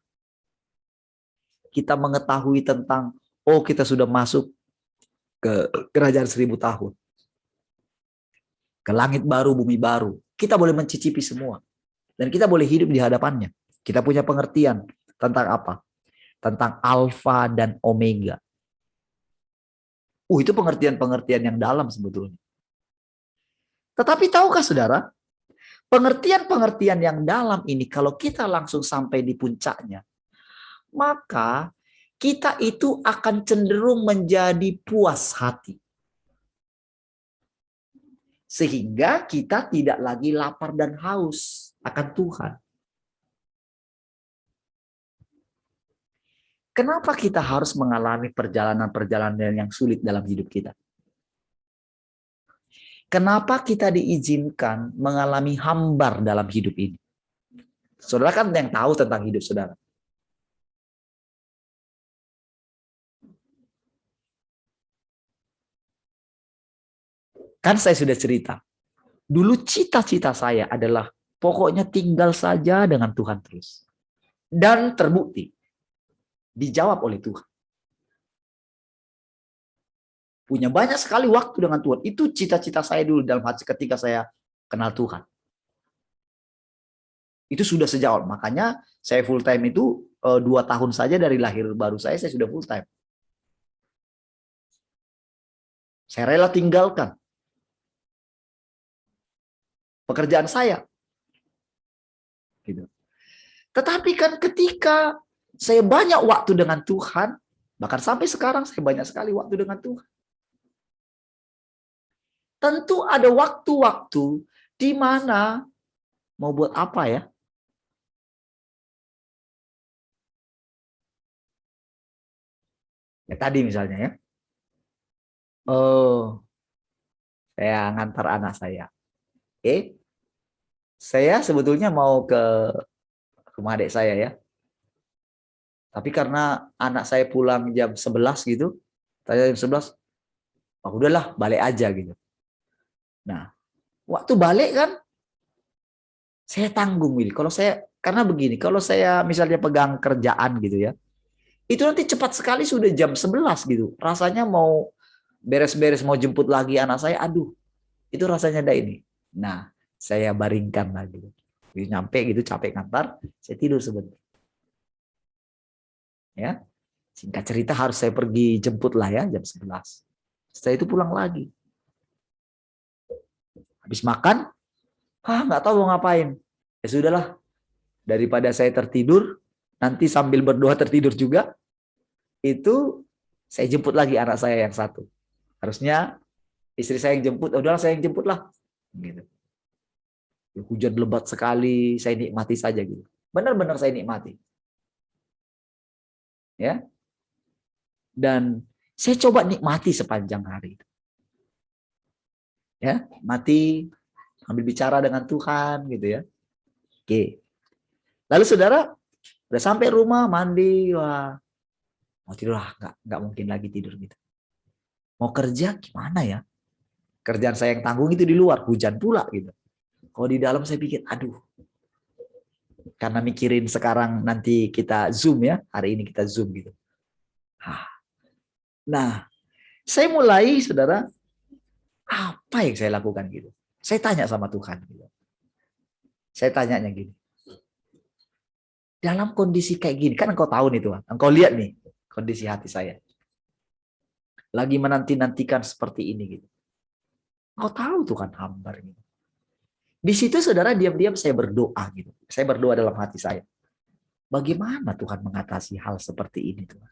Kita mengetahui tentang, oh kita sudah masuk ke kerajaan 1000 tahun. Ke langit baru, bumi baru. Kita boleh mencicipi semua. Dan kita boleh hidup di hadapannya. Kita punya pengertian tentang apa? Tentang Alfa dan Omega. Itu pengertian-pengertian yang dalam sebetulnya. Tetapi tahukah saudara, pengertian-pengertian yang dalam ini kalau kita langsung sampai di puncaknya, maka kita itu akan cenderung menjadi puas hati. Sehingga kita tidak lagi lapar dan haus akan Tuhan. Kenapa kita harus mengalami perjalanan-perjalanan yang sulit dalam hidup kita? Kenapa kita diizinkan mengalami hambar dalam hidup ini? Saudara kan yang tahu tentang hidup saudara. Kan saya sudah cerita. Dulu cita-cita saya adalah pokoknya tinggal saja dengan Tuhan terus. Dan terbukti. Dijawab oleh Tuhan. Punya banyak sekali waktu dengan Tuhan. Itu cita-cita saya dulu dalam hati ketika saya kenal Tuhan. Itu sudah sejak awal. Makanya saya full time itu 2 tahun saja dari lahir baru saya sudah full time. Saya rela tinggalkan pekerjaan saya. Gitu. Tetapi kan ketika saya banyak waktu dengan Tuhan, bahkan sampai sekarang saya banyak sekali waktu dengan Tuhan. Tentu ada waktu-waktu di mana mau buat apa ya? Ya tadi misalnya ya. Oh, saya ngantar anak saya. Saya sebetulnya mau ke rumah adik saya ya. Tapi karena anak saya pulang jam 11 gitu, tanya jam 11, oh udahlah balik aja gitu. Nah, Waktu balik kan, saya tanggung, Willy. Kalau saya, karena begini, kalau saya misalnya pegang kerjaan gitu ya, itu nanti cepat sekali sudah jam 11 gitu. Rasanya mau beres-beres, mau jemput lagi anak saya, aduh, itu rasanya ada ini. Nah, saya baringkan lagi. Nyampe gitu, capek ngantar, saya tidur sebentar. Ya, singkat cerita harus saya pergi jemput lah ya, jam 11. Setelah itu pulang lagi. Habis makan, nggak tahu mau ngapain. Ya sudahlah, daripada saya tertidur, nanti sambil berdoa tertidur juga, itu saya jemput lagi anak saya yang satu. Harusnya istri saya yang jemput, udahlah saya yang jemput lah. Gitu. Hujan lebat sekali, saya nikmati saja gitu. Benar-benar saya nikmati. Ya. Dan saya coba nikmati sepanjang hari. Ya, mati ambil bicara dengan Tuhan gitu ya. Oke. Lalu saudara udah sampai rumah mandi, wah mau tidur lah, nggak mungkin lagi tidur gitu. Mau kerja gimana ya? Kerjaan saya yang tanggung itu di luar, hujan pula gitu. Kalau di dalam saya pikir, aduh. Karena mikirin sekarang nanti kita Zoom ya, hari ini kita Zoom gitu. Nah, saya mulai saudara, apa yang saya lakukan gitu. Saya tanya sama Tuhan gitu. Saya tanyanya gini. Dalam kondisi kayak gini, kan engkau tahu nih Tuhan, engkau lihat nih kondisi hati saya. Lagi menanti-nantikan seperti ini gitu. Engkau tahu Tuhan hambar gitu. Di situ saudara diam-diam saya berdoa gitu. Saya berdoa dalam hati saya. Bagaimana Tuhan mengatasi hal seperti ini Tuhan?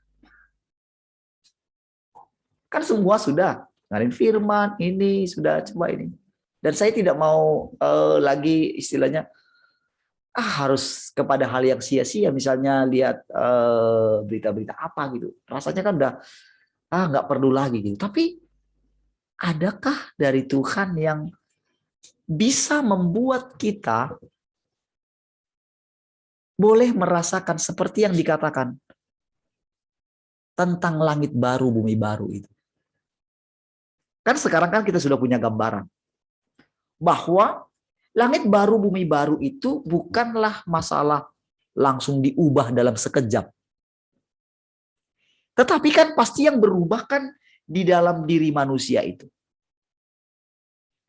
Kan semua sudah ngarin firman, ini sudah coba ini. Dan saya tidak mau lagi istilahnya harus kepada hal yang sia-sia, misalnya lihat berita-berita apa gitu. Rasanya kan udah nggak perlu lagi gitu. Tapi adakah dari Tuhan yang bisa membuat kita boleh merasakan seperti yang dikatakan tentang langit baru, bumi baru itu? Kan sekarang kan kita sudah punya gambaran bahwa langit baru, bumi baru itu bukanlah masalah langsung diubah dalam sekejap. Tetapi kan pasti yang berubah kan di dalam diri manusia itu.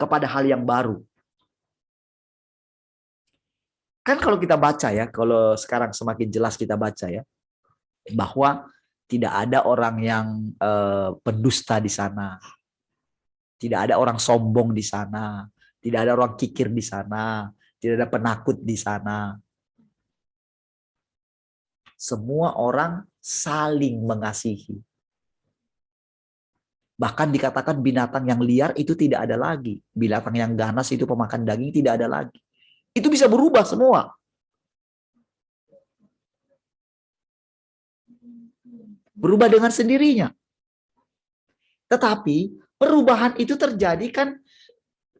Kepada hal yang baru. Kan kalau kita baca ya, kalau sekarang semakin jelas kita baca ya, bahwa tidak ada orang yang pendusta di sana. Tidak ada orang sombong di sana. Tidak ada orang kikir di sana. Tidak ada penakut di sana. Semua orang saling mengasihi. Bahkan dikatakan binatang yang liar itu tidak ada lagi. Binatang yang ganas itu pemakan daging tidak ada lagi. Itu bisa berubah semua. Berubah dengan sendirinya. Tetapi perubahan itu terjadi kan,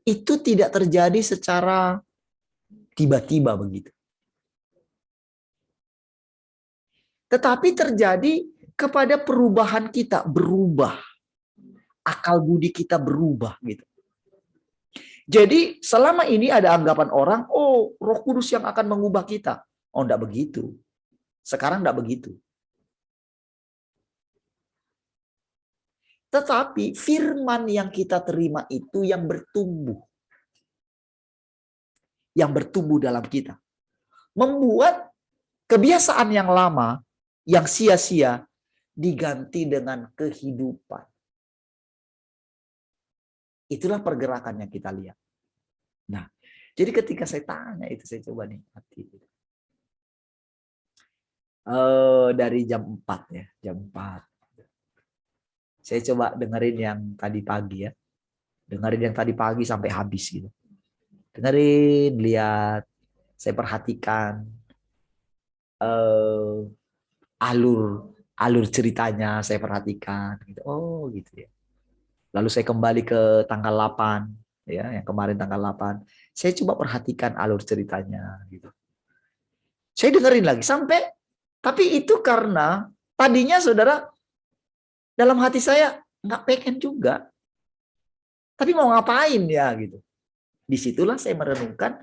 itu tidak terjadi secara tiba-tiba begitu. Tetapi terjadi kepada perubahan kita, berubah. Akal budi kita berubah gitu. Jadi selama ini ada anggapan orang, oh Roh Kudus yang akan mengubah kita. Oh enggak begitu. Sekarang enggak begitu. Tetapi firman yang kita terima itu yang bertumbuh. Yang bertumbuh dalam kita. Membuat kebiasaan yang lama, yang sia-sia, diganti dengan kehidupan. Itulah pergerakan yang kita lihat. Nah, jadi ketika saya tanya itu, saya coba nikmati. Dari jam 4 ya, jam 4. Saya coba dengerin yang tadi pagi ya. Dengerin yang tadi pagi sampai habis gitu. Dengerin, lihat, saya perhatikan alur ceritanya, saya perhatikan gitu. Oh, gitu ya. Lalu saya kembali ke tanggal 8 ya, yang kemarin tanggal 8. Saya coba perhatikan alur ceritanya gitu. Saya dengerin lagi sampai, tapi itu karena tadinya saudara dalam hati saya nggak pengen juga. Tapi mau ngapain ya gitu. Disitulah saya merenungkan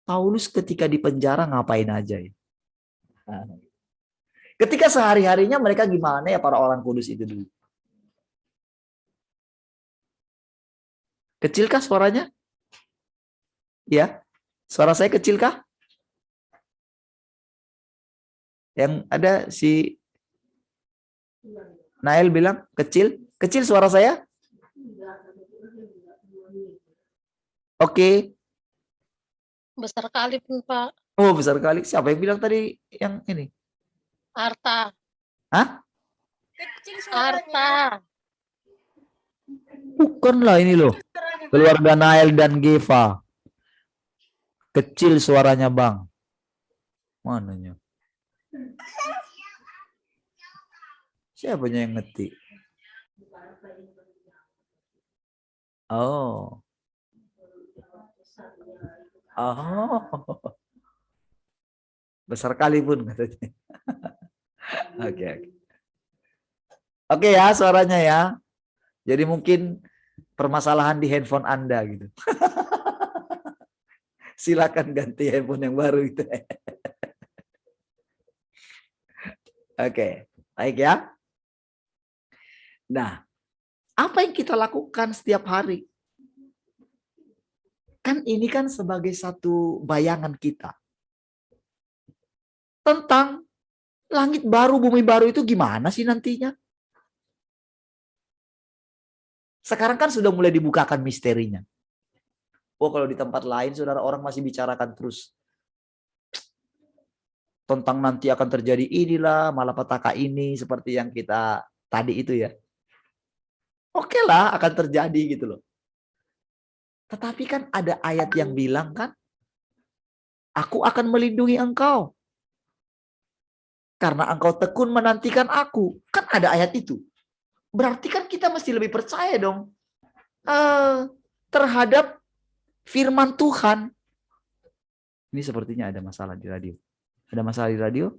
Paulus ketika di penjara ngapain aja ya. Nah, ketika sehari-harinya mereka gimana ya para orang kudus itu dulu. Kecilkah suaranya? Ya, suara saya kecilkah? Yang ada si Nael bilang kecil. Kecil suara saya? Oke. Besar kali pun, Pak. Oh, besar kali. Siapa yang bilang tadi yang ini? Arta. Hah? Arta. Bukanlah ini loh. Keluarga Nael dan Geva. Kecil suaranya, Bang. Mananya? Siapanya yang ngetik? Oh. Oh. Besar kali pun katanya. Oke. Oke ya suaranya ya. Jadi mungkin permasalahan di handphone Anda gitu. Silakan ganti handphone yang baru itu. Oke, baik ya. Nah, apa yang kita lakukan setiap hari? Kan ini kan sebagai satu bayangan kita. Tentang langit baru, bumi baru itu gimana sih nantinya? Sekarang kan sudah mulai dibukakan misterinya. Oh, kalau di tempat lain saudara orang masih bicarakan terus. Tentang nanti akan terjadi inilah, malapetaka ini seperti yang kita tadi itu ya. Oke lah akan terjadi gitu loh. Tetapi kan ada ayat yang bilang kan, aku akan melindungi engkau. Karena engkau tekun menantikan aku. Kan ada ayat itu. Berarti kan kita mesti lebih percaya dong. Terhadap firman Tuhan. Ini sepertinya ada masalah di radio. Ada masalah di radio?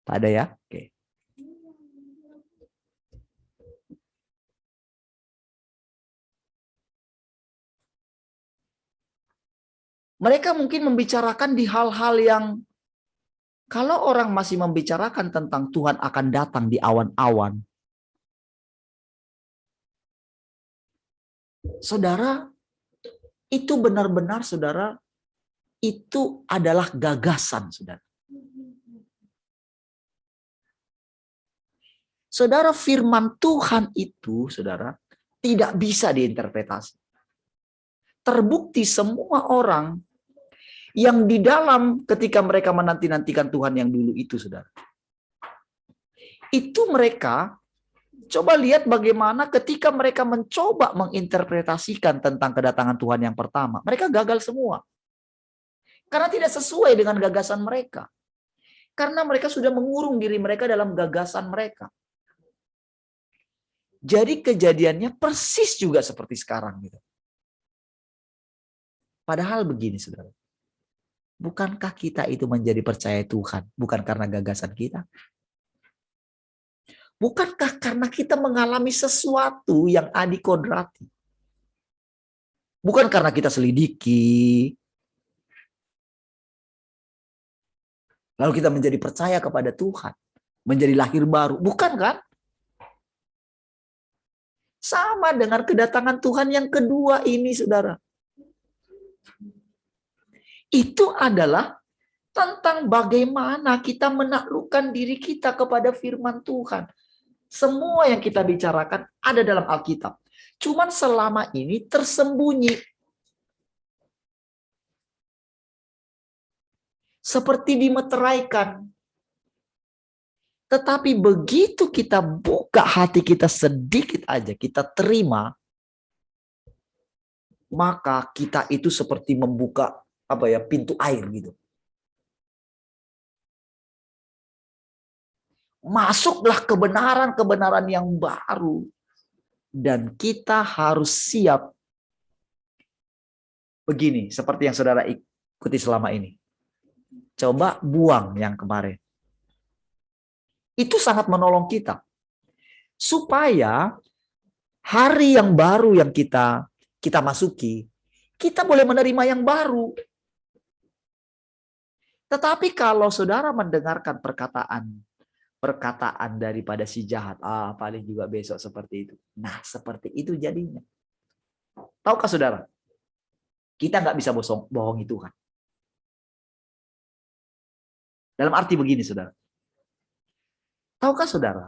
Tak ada ya? Oke. Mereka mungkin membicarakan di hal-hal yang kalau orang masih membicarakan tentang Tuhan akan datang di awan-awan. Saudara, itu benar-benar saudara, itu adalah gagasan saudara. Saudara, firman Tuhan itu saudara tidak bisa diinterpretasi. Terbukti semua orang yang di dalam ketika mereka menanti-nantikan Tuhan yang dulu itu, saudara. Itu mereka, coba lihat bagaimana ketika mereka mencoba menginterpretasikan tentang kedatangan Tuhan yang pertama. Mereka gagal semua. Karena tidak sesuai dengan gagasan mereka. Karena mereka sudah mengurung diri mereka dalam gagasan mereka. Jadi kejadiannya persis juga seperti sekarang gitu. Padahal begini, saudara. Bukankah kita itu menjadi percaya Tuhan bukan karena gagasan kita? Bukankah karena kita mengalami sesuatu yang adikodrati? Bukan karena kita selidiki. Lalu kita menjadi percaya kepada Tuhan. Menjadi lahir baru. Bukan kan? Sama dengan kedatangan Tuhan yang kedua ini, saudara. Itu adalah tentang bagaimana kita menaklukkan diri kita kepada firman Tuhan. Semua yang kita bicarakan ada dalam Alkitab. Cuman selama ini tersembunyi. Seperti dimeteraikan. Tetapi begitu kita buka hati kita sedikit aja, kita terima, maka kita itu seperti membuka pintu air gitu. Masuklah kebenaran-kebenaran yang baru. Dan kita harus siap. Begini, seperti yang saudara ikuti selama ini. Coba buang yang kemarin. Itu sangat menolong kita. Supaya hari yang baru yang kita kita masuki, kita boleh menerima yang baru. Tetapi kalau saudara mendengarkan perkataan daripada si jahat, paling juga besok seperti itu. Nah, seperti itu jadinya. Tahukah saudara? Kita nggak bisa bohongi Tuhan. Dalam arti begini, saudara. Tahukah saudara?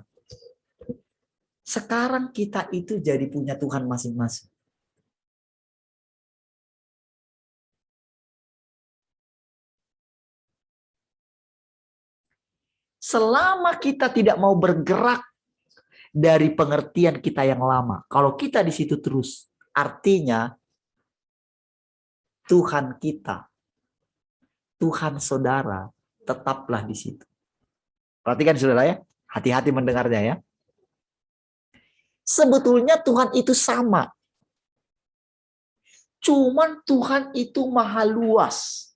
Sekarang kita itu jadi punya Tuhan masing-masing. Selama kita tidak mau bergerak dari pengertian kita yang lama, kalau kita di situ terus, artinya Tuhan kita, Tuhan saudara, tetaplah di situ. Perhatikan saudara ya, hati-hati mendengarnya ya. Sebetulnya Tuhan itu sama. Cuman Tuhan itu maha luas.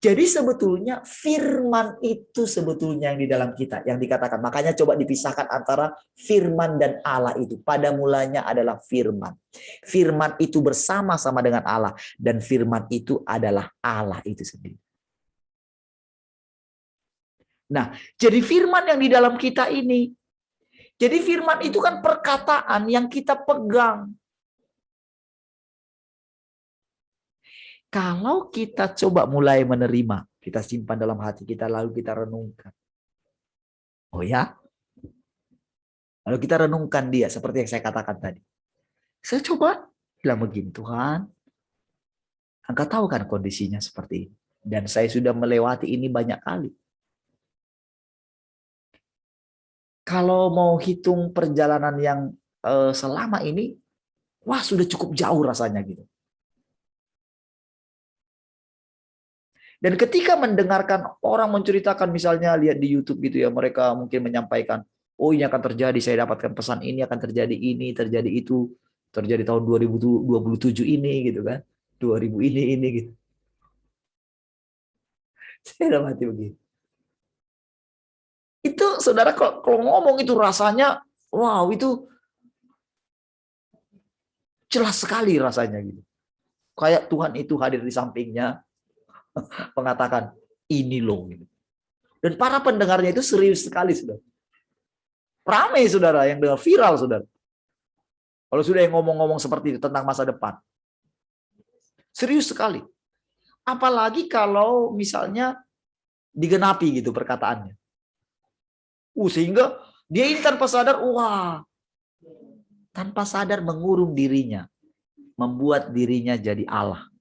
Jadi sebetulnya firman itu sebetulnya yang di dalam kita, yang dikatakan. Makanya coba dipisahkan antara firman dan Allah itu. Pada mulanya adalah firman. Firman itu bersama-sama dengan Allah. Dan firman itu adalah Allah itu sendiri. Nah, jadi firman yang di dalam kita ini. Jadi firman itu kan perkataan yang kita pegang. Kalau kita coba mulai menerima, kita simpan dalam hati kita, lalu kita renungkan. Oh ya? Lalu kita renungkan dia, seperti yang saya katakan tadi. Saya coba bilang begini, Tuhan, Engkau tahu kan kondisinya seperti ini. Dan saya sudah melewati ini banyak kali. Kalau mau hitung perjalanan yang selama ini, wah sudah cukup jauh rasanya gitu. Dan ketika mendengarkan orang menceritakan, misalnya lihat di YouTube gitu ya, mereka mungkin menyampaikan, oh ini akan terjadi, saya dapatkan pesan ini akan terjadi ini, terjadi itu, terjadi tahun 2027 ini gitu kan, 2000 ini gitu. Saya dalam hati begini. Itu saudara kalau ngomong itu rasanya, wow itu jelas sekali rasanya gitu. Kayak Tuhan itu hadir di sampingnya, mengatakan ini loh gitu. Dan para pendengarnya itu serius sekali saudara. Ramai saudara yang dengar, viral saudara. Kalau sudah yang ngomong-ngomong seperti itu tentang masa depan. Serius sekali. Apalagi kalau misalnya digenapi gitu perkataannya. Sehingga dia ini tanpa sadar, tanpa sadar mengurung dirinya. Membuat dirinya jadi Allah.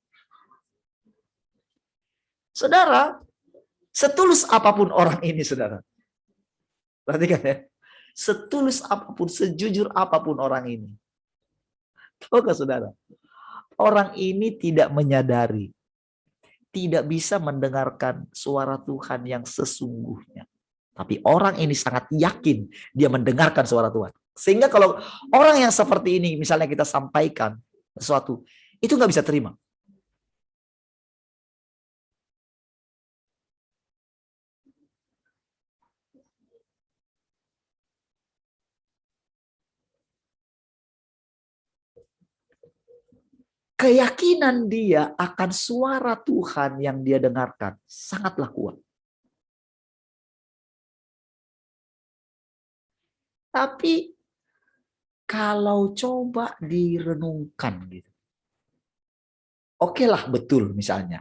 Saudara, setulus apapun orang ini, saudara. Perhatikan ya. Setulus apapun, sejujur apapun orang ini. Tahukah saudara? Orang ini tidak menyadari. Tidak bisa mendengarkan suara Tuhan yang sesungguhnya. Tapi orang ini sangat yakin dia mendengarkan suara Tuhan. Sehingga kalau orang yang seperti ini, misalnya kita sampaikan sesuatu, itu nggak bisa terima. Keyakinan dia akan suara Tuhan yang dia dengarkan sangatlah kuat. Tapi kalau coba direnungkan gitu. Oke lah betul misalnya.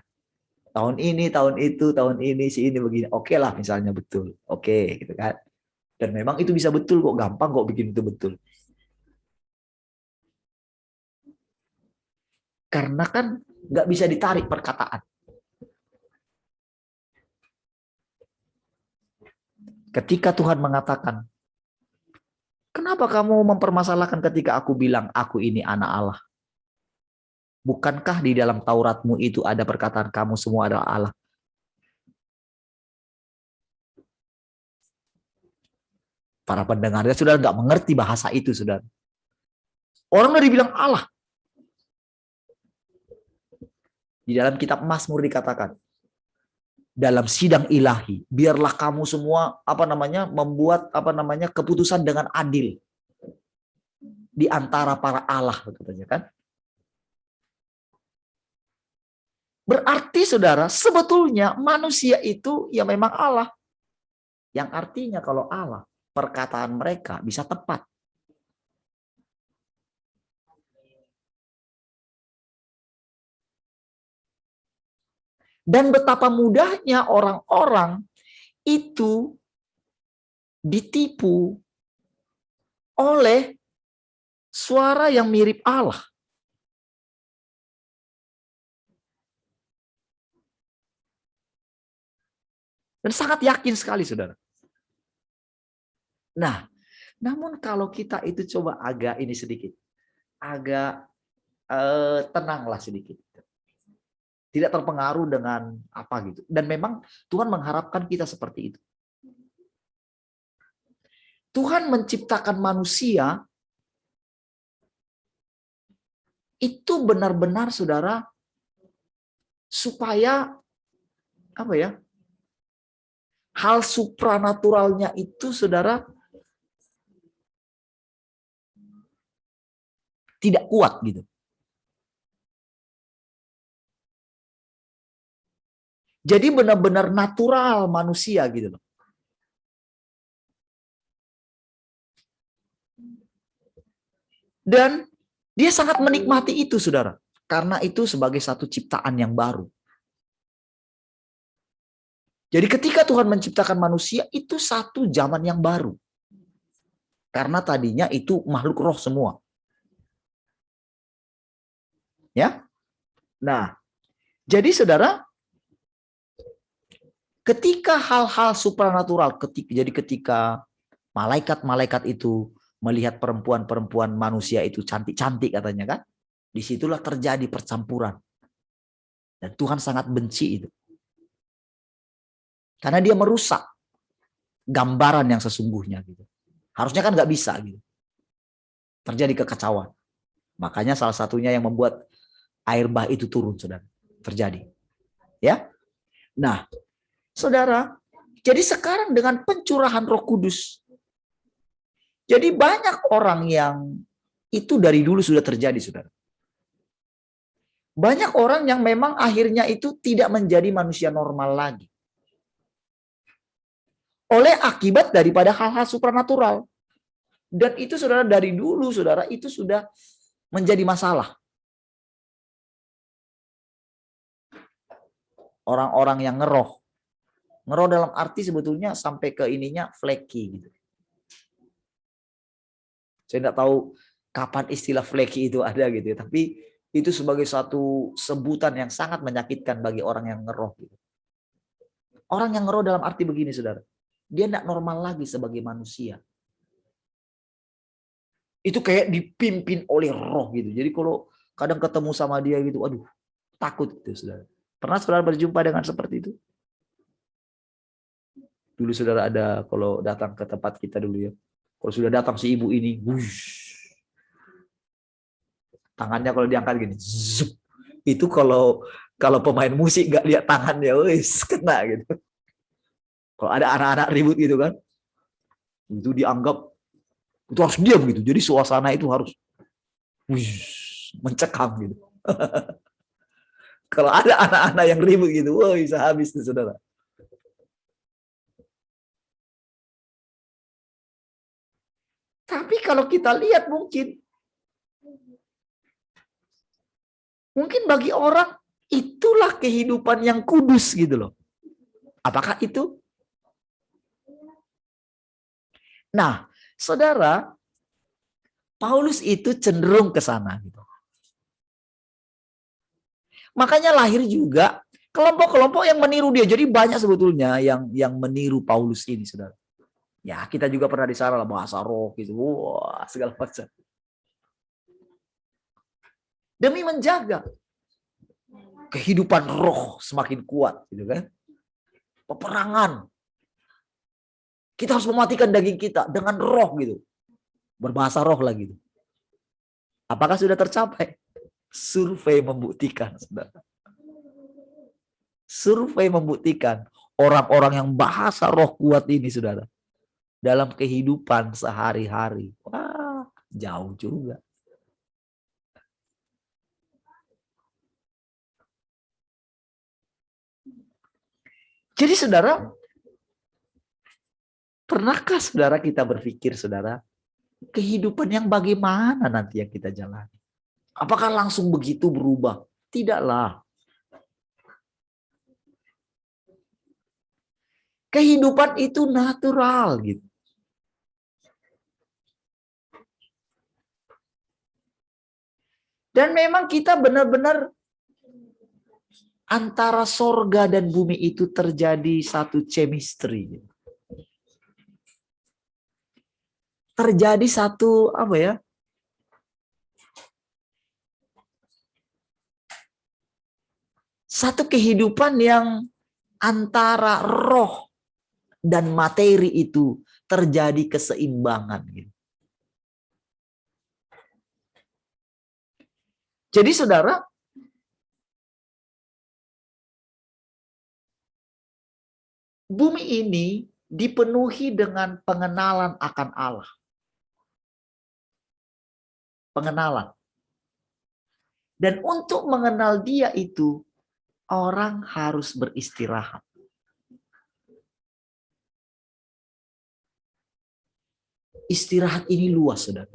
Tahun ini, tahun itu, tahun ini, si ini begini. Oke lah misalnya betul. Oke gitu kan. Dan memang itu bisa betul kok. Gampang kok bikin itu betul. Karena kan nggak bisa ditarik perkataan. Ketika Tuhan mengatakan, kenapa kamu mempermasalahkan ketika aku bilang aku ini anak Allah? Bukankah di dalam Tauratmu itu ada perkataan kamu semua adalah Allah? Para pendengarnya sudah nggak mengerti bahasa itu, saudara. Orang udah dibilang Allah. Di dalam kitab Mazmur dikatakan, dalam sidang ilahi, biarlah kamu semua membuat keputusan dengan adil. di antara para Allah, katanya kan. Berarti saudara, sebetulnya manusia itu ya memang Allah. Yang artinya kalau Allah, perkataan mereka bisa tepat. Dan betapa mudahnya orang-orang itu ditipu oleh suara yang mirip Allah. Dan sangat yakin sekali, saudara. Nah, namun kalau kita itu coba agak ini sedikit, agak tenanglah sedikit. Tidak terpengaruh dengan apa gitu. Dan memang Tuhan mengharapkan kita seperti itu. Tuhan menciptakan manusia itu benar-benar, saudara, supaya apa ya? Hal supranaturalnya itu, saudara, tidak kuat gitu. Jadi benar-benar natural manusia gitu loh. Dan dia sangat menikmati itu, saudara. Karena itu sebagai satu ciptaan yang baru. Jadi ketika Tuhan menciptakan manusia, itu satu zaman yang baru. Karena tadinya itu makhluk roh semua. Ya. Nah, jadi saudara, ketika hal-hal supranatural, ketika malaikat-malaikat itu melihat perempuan-perempuan manusia itu cantik-cantik katanya kan, disitulah terjadi percampuran. Dan Tuhan sangat benci itu. Karena dia merusak gambaran yang sesungguhnya gitu. Harusnya kan nggak bisa gitu. Terjadi kekacauan. Makanya salah satunya yang membuat air bah itu turun, saudara. Terjadi. Ya. Nah, saudara, jadi sekarang dengan pencurahan Roh Kudus, jadi banyak orang yang itu dari dulu sudah terjadi, saudara. Banyak orang yang memang akhirnya itu tidak menjadi manusia normal lagi. Oleh akibat daripada hal-hal supranatural. Dan itu, saudara, dari dulu, saudara, itu sudah menjadi masalah. Orang-orang yang ngeroh. Ngeroh dalam arti sebetulnya sampai ke ininya flaky gitu. Saya tidak tahu kapan istilah flaky itu ada gitu ya. Tapi itu sebagai satu sebutan yang sangat menyakitkan bagi orang yang ngeroh gitu. Orang yang ngeroh dalam arti begini, saudara. Dia tidak normal lagi sebagai manusia. Itu kayak dipimpin oleh roh gitu. Jadi kalau kadang ketemu sama dia gitu, aduh, takut gitu, saudara. Pernah saudara berjumpa dengan seperti itu? Dulu saudara ada, kalau datang ke tempat kita dulu ya. Kalau sudah datang si ibu ini, wush, tangannya kalau diangkat gini, zup, itu kalau pemain musik nggak lihat tangannya, wis kena gitu. Kalau ada anak-anak ribut gitu kan, itu dianggap itu harus diam gitu. Jadi suasana itu harus mencekam gitu. Kalau ada anak-anak yang ribut gitu, wah bisa habis tuh, saudara. Tapi kalau kita lihat mungkin bagi orang itulah kehidupan yang kudus gitu loh. Apakah itu? Nah, saudara, Paulus itu cenderung ke sana gitu. Makanya lahir juga kelompok-kelompok yang meniru dia. Jadi banyak sebetulnya yang meniru Paulus ini, saudara. Ya, kita juga pernah di sana lah, bahasa roh gitu. Wah, segala macam. Demi menjaga kehidupan roh semakin kuat gitu kan. Peperangan. Kita harus mematikan daging kita dengan roh gitu. Berbahasa roh lagi gitu. Apakah sudah tercapai? Survei membuktikan, saudara. Survei membuktikan orang-orang yang bahasa roh kuat ini, saudara, dalam kehidupan sehari-hari, wah, Jauh juga. Jadi saudara, pernahkah saudara kita berpikir saudara, kehidupan yang bagaimana nanti yang kita jalani? Apakah langsung begitu berubah? Tidaklah. Kehidupan itu natural gitu. Dan memang kita benar-benar antara sorga dan bumi itu terjadi satu chemistry. Terjadi satu apa ya? Satu kehidupan yang antara roh dan materi itu terjadi keseimbangan gitu. Jadi saudara, bumi ini dipenuhi dengan pengenalan akan Allah. Pengenalan. Dan untuk mengenal Dia itu, orang harus beristirahat. Istirahat ini luas, saudara.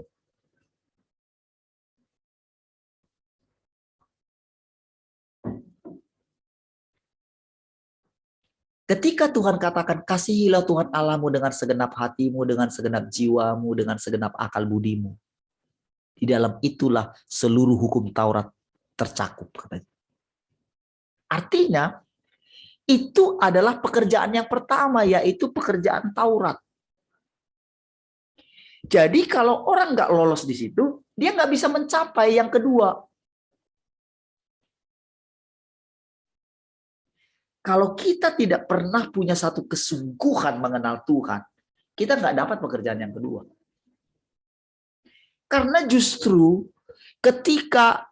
Ketika Tuhan katakan, kasihilah Tuhan Allahmu dengan segenap hatimu, dengan segenap jiwamu, dengan segenap akal budimu. Di dalam itulah seluruh hukum Taurat tercakup. Katanya. Artinya, itu adalah pekerjaan yang pertama, yaitu pekerjaan Taurat. Jadi kalau orang nggak lolos di situ, dia nggak bisa mencapai yang kedua. Kalau kita tidak pernah punya satu kesungguhan mengenal Tuhan, kita nggak dapat pekerjaan yang kedua. Karena justru ketika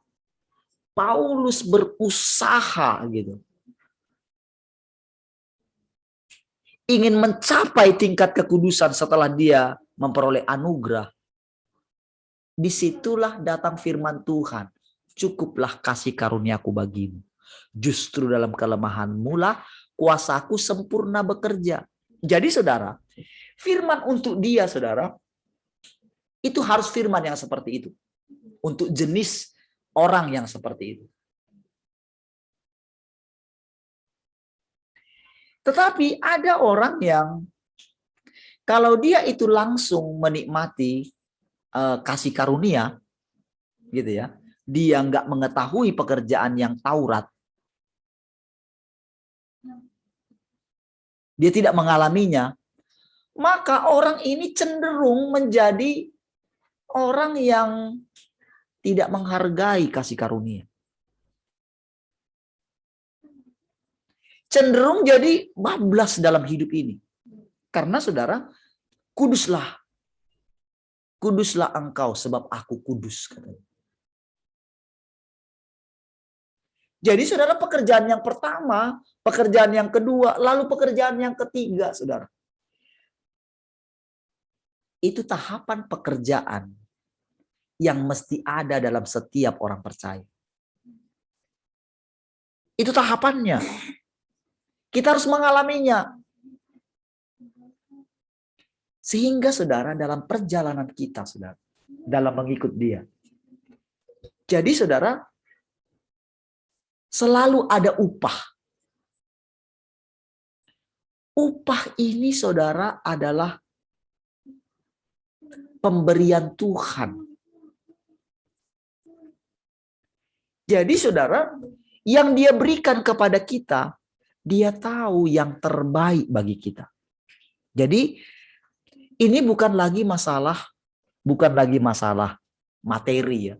Paulus berusaha gitu, ingin mencapai tingkat kekudusan setelah dia memperoleh anugerah, disitulah datang firman Tuhan, cukuplah kasih karuniaku bagimu. Justru dalam kelemahanmu lah kuasaku sempurna bekerja. Jadi saudara, firman untuk dia saudara, itu harus firman yang seperti itu. Untuk jenis orang yang seperti itu. Tetapi ada orang yang kalau dia itu langsung menikmati kasih karunia, gitu ya, dia nggak mengetahui pekerjaan yang Taurat, dia tidak mengalaminya, maka orang ini cenderung menjadi orang yang tidak menghargai kasih karunia. Cenderung jadi bablas dalam hidup ini. Karena saudara, kuduslah. Kuduslah engkau sebab aku kudus. Katanya. Jadi saudara, pekerjaan yang pertama, pekerjaan yang kedua, lalu pekerjaan yang ketiga, saudara. Itu tahapan pekerjaan yang mesti ada dalam setiap orang percaya. Itu tahapannya. Kita harus mengalaminya. Sehingga saudara dalam perjalanan kita, saudara, dalam mengikut dia. Jadi saudara, selalu ada upah. Upah ini saudara adalah pemberian Tuhan. Jadi saudara, yang dia berikan kepada kita, dia tahu yang terbaik bagi kita. Jadi ini bukan lagi masalah materi ya.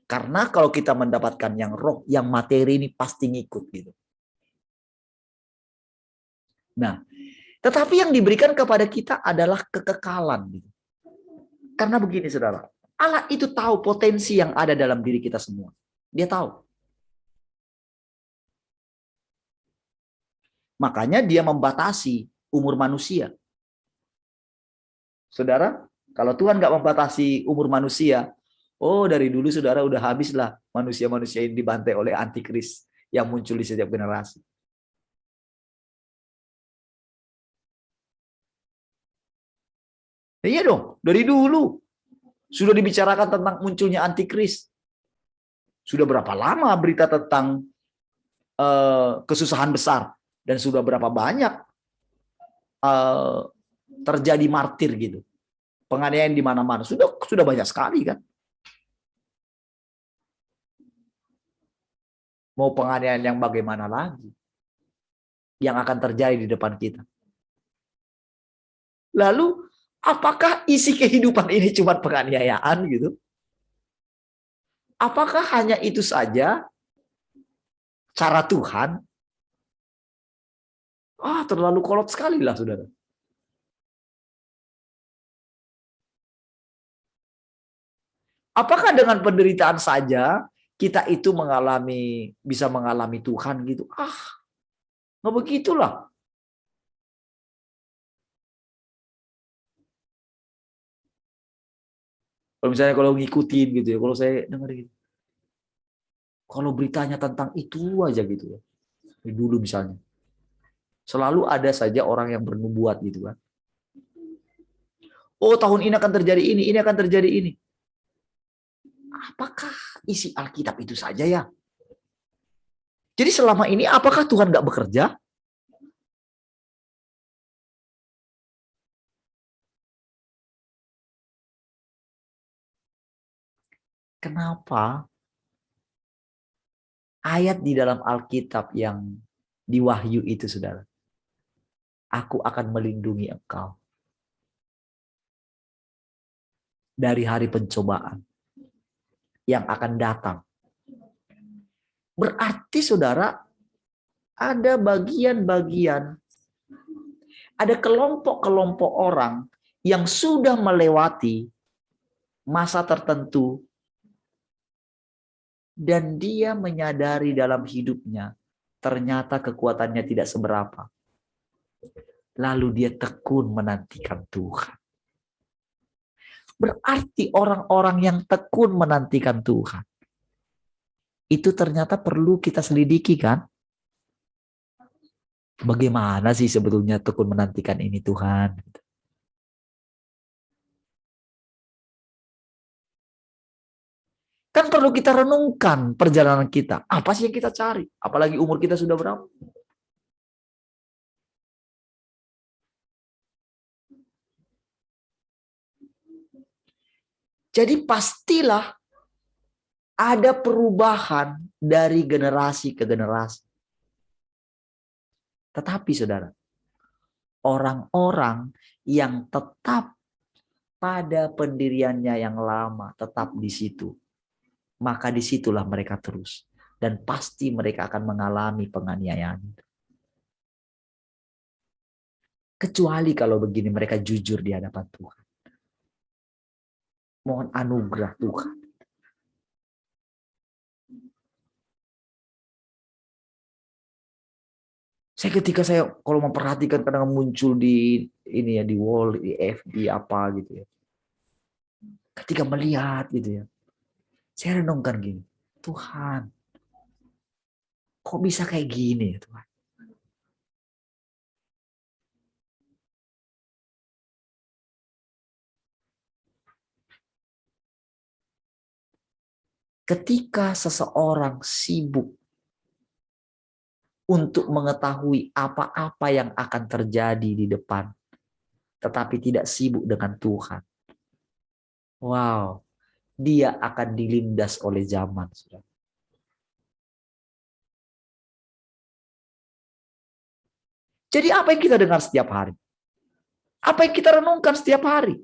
Karena kalau kita mendapatkan yang roh, yang materi ini pasti ngikut gitu. Nah, tetapi yang diberikan kepada kita adalah kekekalan gitu. Karena begini saudara, Allah itu tahu potensi yang ada dalam diri kita semua. Dia tahu. Makanya dia membatasi umur manusia. Saudara, Kalau Tuhan nggak membatasi umur manusia, oh dari dulu saudara udah habislah manusia-manusia ini dibantai oleh antikris yang muncul di setiap generasi. Iya dong, dari dulu sudah dibicarakan tentang munculnya antikris. Sudah berapa lama berita tentang kesusahan besar dan sudah berapa banyak terjadi martir gitu. Penganiayaan di mana-mana sudah banyak sekali kan. Mau penganiayaan yang bagaimana lagi yang akan terjadi di depan kita. Lalu apakah isi kehidupan ini cuma penganiayaan gitu? Apakah hanya itu saja cara Tuhan? Terlalu kolot sekali lah saudara. Apakah dengan penderitaan saja kita itu bisa mengalami Tuhan gitu? Nggak begitulah. Kalau ngikutin gitu ya, kalau saya dengar gitu. Kalau beritanya tentang itu aja gitu ya. Dulu misalnya. Selalu ada saja orang yang bernubuat gitu kan. Oh, tahun ini akan terjadi ini akan terjadi ini. Apakah isi Alkitab itu saja ya? Jadi selama ini apakah Tuhan nggak bekerja? Kenapa ayat di dalam Alkitab yang di Wahyu itu, saudara? Aku akan melindungi engkau dari hari pencobaan yang akan datang. Berarti saudara, ada bagian-bagian, ada kelompok-kelompok orang yang sudah melewati masa tertentu dan dia menyadari dalam hidupnya ternyata kekuatannya tidak seberapa. Lalu dia tekun menantikan Tuhan. Berarti orang-orang yang tekun menantikan Tuhan itu ternyata perlu kita selidiki kan? Bagaimana sih sebetulnya tekun menantikan ini Tuhan? Kan perlu kita renungkan perjalanan kita. Apa sih yang kita cari? Apalagi umur kita sudah berapa? Jadi pastilah ada perubahan dari generasi ke generasi. Tetapi saudara, orang-orang yang tetap pada pendiriannya yang lama, tetap di situ, maka disitulah mereka terus. Dan pasti mereka akan mengalami penganiayaan itu. Kecuali kalau begini mereka jujur di hadapan Tuhan. Mohon anugerah Tuhan. Ketika saya kalau memperhatikan kadang muncul di ini ya, di wall, di FB apa gitu ya. Ketika melihat gitu ya. Saya renungkan gini, Tuhan, kok bisa kayak gini ya Tuhan? Ketika seseorang sibuk untuk mengetahui apa-apa yang akan terjadi di depan, tetapi tidak sibuk dengan Tuhan. Wow, dia akan dilindas oleh zaman. Jadi apa yang kita dengar setiap hari? Apa yang kita renungkan setiap hari?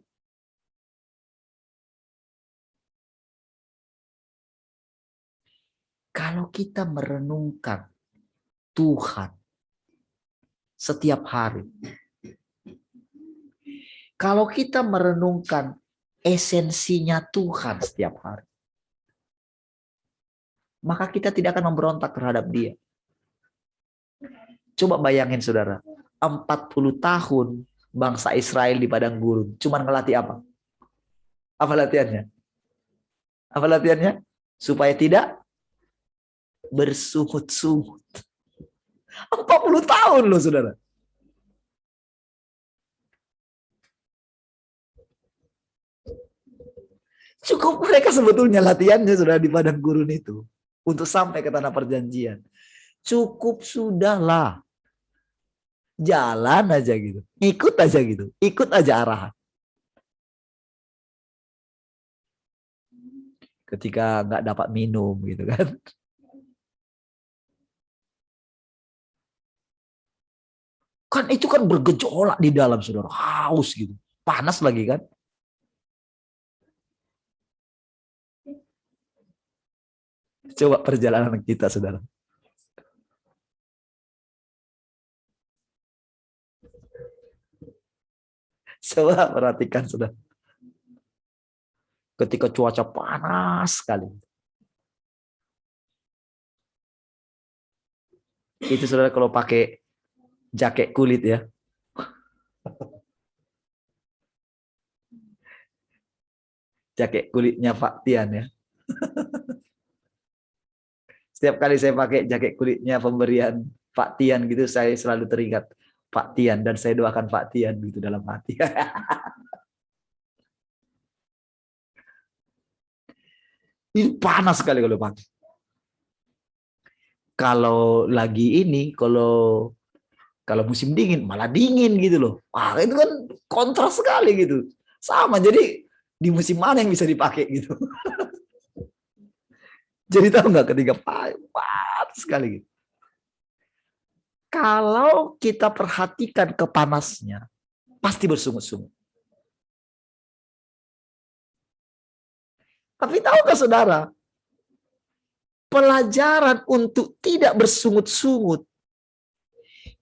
Kalau kita merenungkan Tuhan setiap hari, kalau kita merenungkan esensinya Tuhan setiap hari, maka kita tidak akan memberontak terhadap Dia. Coba bayangin saudara, 40 tahun bangsa Israel di padang gurun, cuman ngelatih apa? Apa latihannya? Apa latihannya? Supaya tidak bersungut-sungut. 40 tahun loh, saudara. Cukup mereka sebetulnya latihannya sudah di padang gurun itu. Untuk sampai ke tanah perjanjian. Cukup sudahlah. Jalan aja gitu. Ikut aja gitu. Ikut aja arahan. Ketika nggak dapat minum gitu kan. Kan itu kan bergejolak di dalam, saudara. Haus gitu. Panas lagi kan. Coba perjalanan kita, saudara. Coba perhatikan, saudara. Ketika cuaca panas sekali. Itu, saudara, kalau pakai jaket kulit ya. Jaket kulitnya Pak Tian ya. Setiap kali saya pakai jaket kulitnya pemberian Pak Tian gitu, saya selalu teringat Pak Tian dan saya doakan Pak Tian gitu dalam hati. Ini panas sekali kalau pakai. Kalau lagi ini, kalau musim dingin malah dingin gitu loh. Wah, itu kan kontras sekali gitu. Sama, jadi di musim mana yang bisa dipakai gitu. Jadi tahu nggak, ketika panas sekali gitu. Kalau kita perhatikan kepanasnya, pasti bersungut-sungut. Tapi tahukah saudara, pelajaran untuk tidak bersungut-sungut,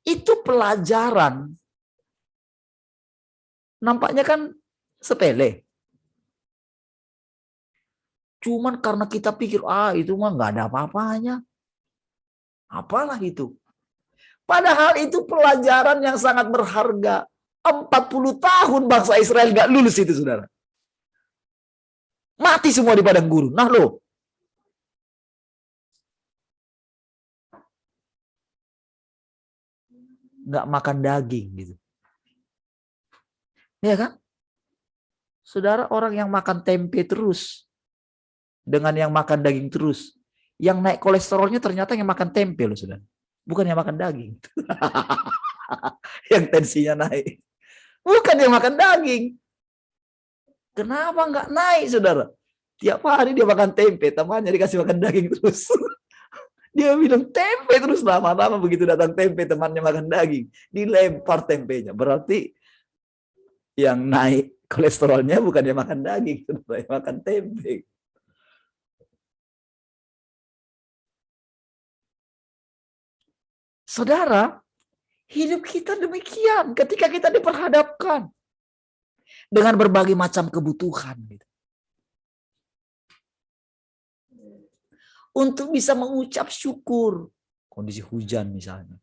itu pelajaran nampaknya kan sepele. Cuman karena kita pikir, itu mah nggak ada apa-apanya. Apalah itu. Padahal itu pelajaran yang sangat berharga. 40 tahun bangsa Israel nggak lulus itu, saudara. Mati semua di padang gurun. Nah loh. Nggak makan daging gitu. Ya kan? Saudara, orang yang makan tempe terus dengan yang makan daging terus, yang naik kolesterolnya ternyata yang makan tempe loh, saudara. Bukan yang makan daging. Yang tensinya naik. Bukan yang makan daging. Kenapa nggak naik, saudara? Tiap hari dia makan tempe, temannya dikasih makan daging terus. Dia bilang tempe terus, lama-lama begitu datang tempe, temannya makan daging. Dilempar tempenya. Berarti yang naik kolesterolnya bukan yang makan daging, saudara, yang makan tempe. Saudara, hidup kita demikian ketika kita diperhadapkan dengan berbagai macam kebutuhan. Gitu. Untuk bisa mengucap syukur. Kondisi hujan misalnya.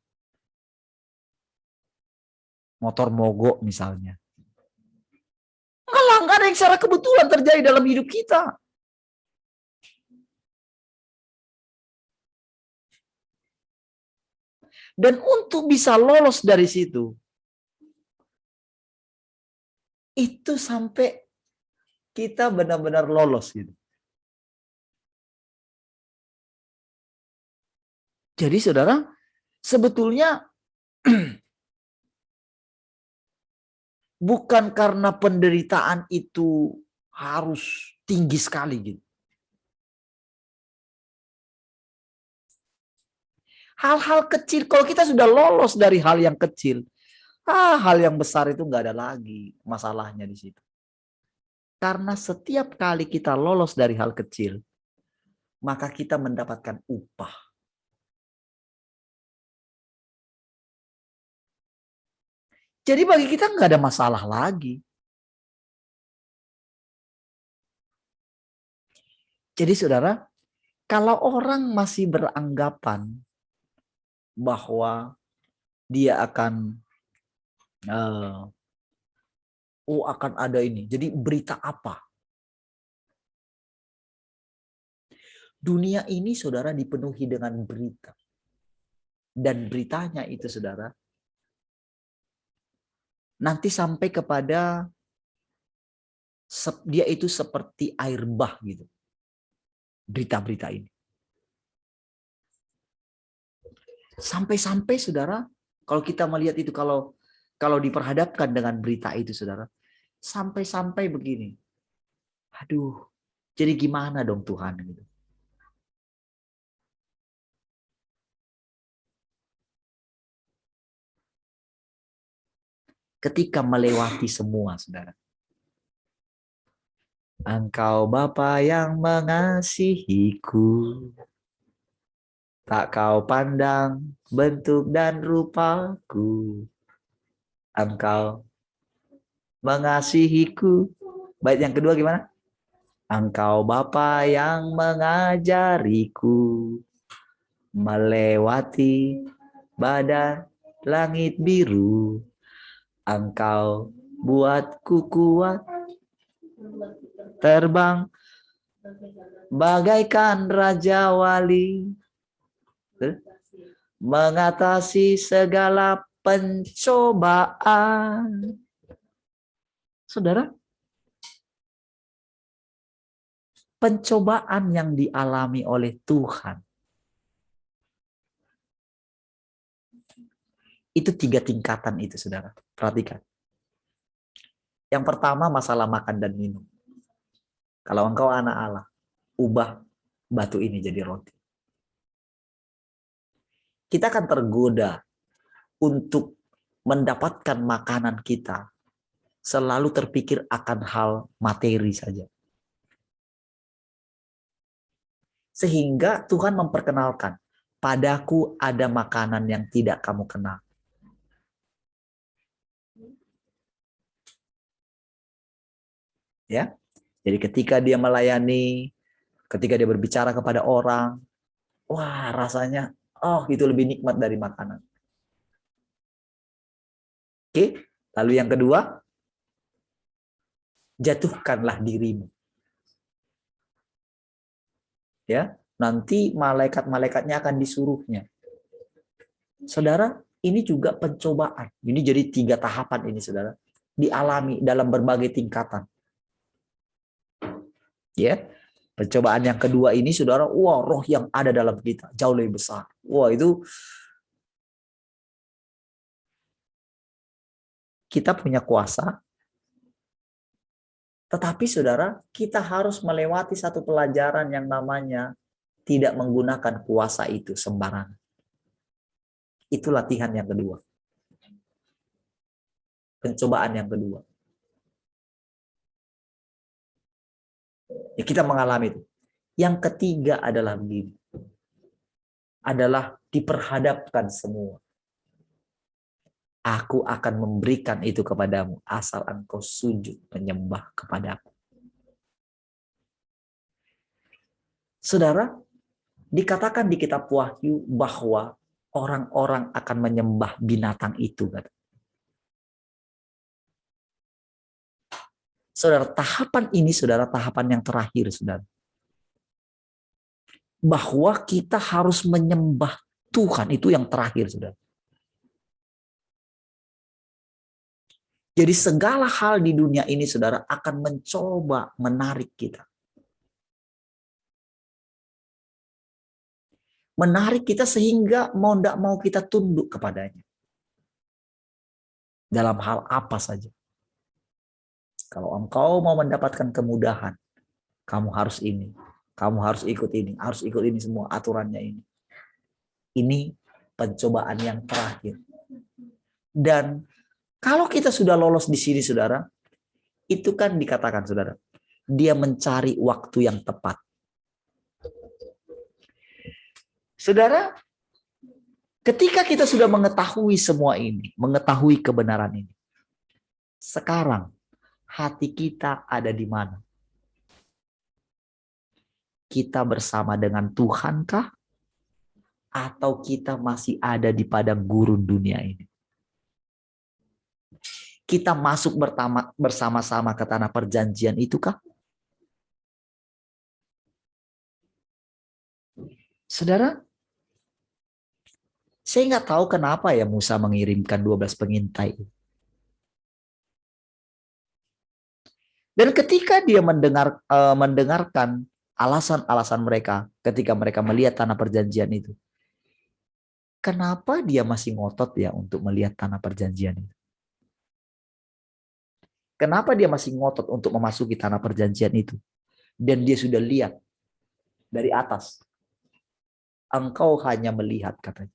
Motor mogok misalnya. Enggak ada yang secara kebetulan terjadi dalam hidup kita. Dan untuk bisa lolos dari situ, itu sampai kita benar-benar lolos gitu. Jadi saudara, sebetulnya bukan karena penderitaan itu harus tinggi sekali gitu. Hal-hal kecil, kalau kita sudah lolos dari hal yang kecil, hal yang besar itu nggak ada lagi masalahnya di situ. Karena setiap kali kita lolos dari hal kecil, maka kita mendapatkan upah. Jadi bagi kita nggak ada masalah lagi. Jadi saudara, kalau orang masih beranggapan bahwa dia akan akan ada ini. Jadi berita apa Dunia ini saudara dipenuhi dengan berita. Dan beritanya itu saudara, nanti sampai kepada dia itu seperti air bah gitu. Berita-berita ini. Sampai-sampai saudara, kalau kita melihat itu, kalau diperhadapkan dengan berita itu saudara, sampai-sampai begini. Aduh, jadi gimana dong Tuhan gitu. Ketika melewati semua saudara. Engkau Bapa yang mengasihiku, tak kau pandang bentuk dan rupaku. Engkau mengasihiku. Bait yang kedua gimana? Engkau Bapa yang mengajariku melewati badan langit biru. Engkau buatku kuat terbang bagaikan raja wali, mengatasi segala pencobaan. Saudara, pencobaan yang dialami oleh Tuhan itu 3 tingkatan itu saudara. Perhatikan. Yang pertama masalah makan dan minum. Kalau engkau anak Allah, ubah batu ini jadi roti. Kita akan tergoda untuk mendapatkan makanan kita selalu terpikir akan hal materi saja. Sehingga Tuhan memperkenalkan, padaku ada makanan yang tidak kamu kenal. Ya, jadi ketika dia melayani, ketika dia berbicara kepada orang, wah rasanya, itu lebih nikmat dari makanan. Oke, lalu yang kedua, jatuhkanlah dirimu. Ya, nanti malaikat-malaikatnya akan disuruhnya. Saudara, ini juga pencobaan. Ini jadi 3 tahapan ini, saudara. Dialami dalam berbagai tingkatan. Ya, pencobaan yang kedua ini, saudara, wah roh yang ada dalam kita jauh lebih besar. Wah itu kita punya kuasa. Tetapi saudara, kita harus melewati satu pelajaran yang namanya tidak menggunakan kuasa itu sembarangan. Itu latihan yang kedua. Pencobaan yang kedua. Ya, kita mengalami itu. Yang ketiga adalah begini. Adalah diperhadapkan semua. Aku akan memberikan itu kepadamu asal engkau sujud menyembah kepadaku. Saudara, dikatakan di kitab Wahyu bahwa orang-orang akan menyembah binatang itu. Saudara, tahapan ini saudara, tahapan yang terakhir saudara. Bahwa kita harus menyembah Tuhan, itu yang terakhir saudara. Jadi segala hal di dunia ini saudara akan mencoba menarik kita. Menarik kita sehingga mau tidak mau kita tunduk kepadanya. Dalam hal apa saja. Kalau engkau mau mendapatkan kemudahan, kamu harus ini. Kamu harus ikut ini. Harus ikut ini semua aturannya ini. Ini pencobaan yang terakhir. Dan kalau kita sudah lolos di sini, saudara, itu kan dikatakan, saudara, dia mencari waktu yang tepat. Saudara, ketika kita sudah mengetahui semua ini, mengetahui kebenaran ini, sekarang hati kita ada di mana? Kita bersama dengan Tuhankah? Atau kita masih ada di padang gurun dunia ini? Kita masuk bersama-sama ke tanah perjanjian itu kah? Saudara, saya nggak tahu kenapa ya Musa mengirimkan 12 pengintai. Dan ketika dia mendengarkan alasan-alasan mereka ketika mereka melihat tanah perjanjian itu, kenapa dia masih ngotot ya untuk melihat tanah perjanjian itu? Kenapa dia masih ngotot untuk memasuki tanah perjanjian itu? Dan dia sudah lihat dari atas. Engkau hanya melihat, katanya.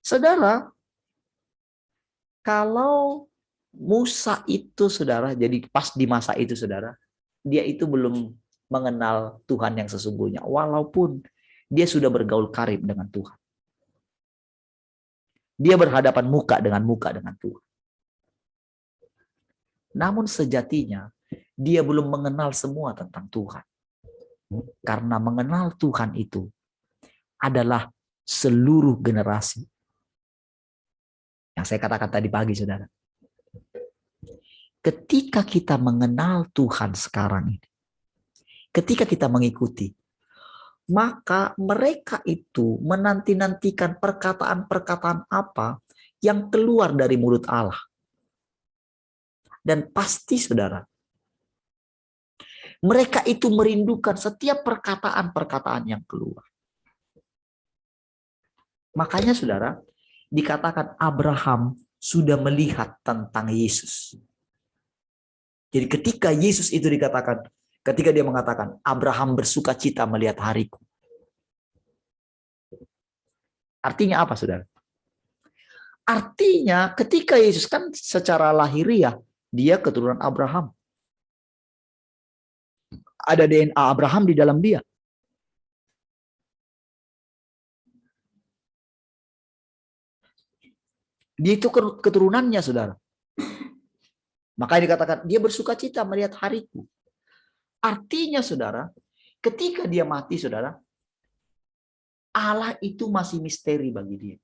Saudara, kalau Musa itu, saudara, jadi pas di masa itu, saudara, dia itu belum mengenal Tuhan yang sesungguhnya, walaupun dia sudah bergaul karib dengan Tuhan. Dia berhadapan muka dengan Tuhan. Namun sejatinya, dia belum mengenal semua tentang Tuhan. Karena mengenal Tuhan itu adalah seluruh generasi. Yang saya katakan tadi pagi, saudara. Ketika kita mengenal Tuhan sekarang ini, ketika kita mengikuti, maka mereka itu menanti-nantikan perkataan-perkataan apa yang keluar dari mulut Allah. Dan pasti, saudara, mereka itu merindukan setiap perkataan-perkataan yang keluar. Makanya, saudara, dikatakan Abraham sudah melihat tentang Yesus. Jadi ketika Yesus itu dikatakan, ketika dia mengatakan, Abraham bersuka cita melihat hariku. Artinya apa, saudara? Artinya ketika Yesus kan secara lahiriah, dia keturunan Abraham. Ada DNA Abraham di dalam dia. Dia itu keturunannya, saudara. Makanya dikatakan, dia bersuka cita melihat hariku. Artinya, saudara, ketika dia mati, saudara, Allah itu masih misteri bagi dia.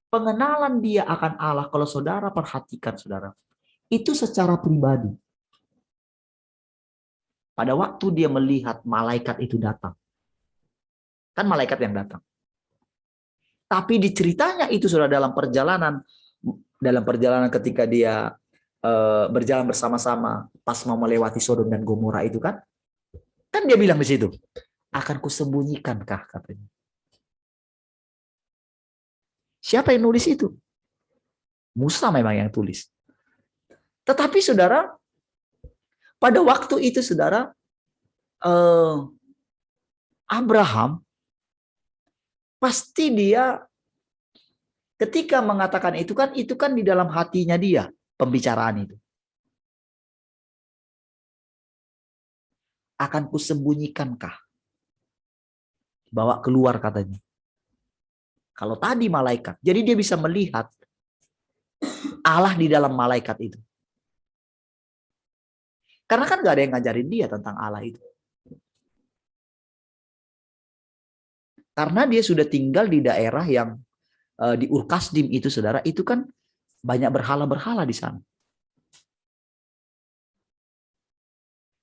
Pengenalan dia akan Allah, kalau saudara perhatikan, saudara, itu secara pribadi. Pada waktu dia melihat malaikat itu datang. Kan malaikat yang datang. Tapi di ceritanya itu, saudara, dalam perjalanan ketika dia berjalan bersama-sama pas mau melewati Sodom dan Gomora itu kan dia bilang di situ, akan kusembunjikankah, katanya. Siapa yang nulis itu? Musa memang yang tulis. Tetapi, saudara, pada waktu itu, saudara, Abraham pasti dia ketika mengatakan itu kan di dalam hatinya dia pembicaraan itu. Akan kusembunjikankah? Bawa keluar, katanya. Kalau tadi malaikat, jadi dia bisa melihat Allah di dalam malaikat itu. Karena kan gak ada yang ngajarin dia tentang Allah itu. Karena dia sudah tinggal di daerah yang di Ur-Kasdim itu, saudara, itu kan banyak berhala-berhala di sana.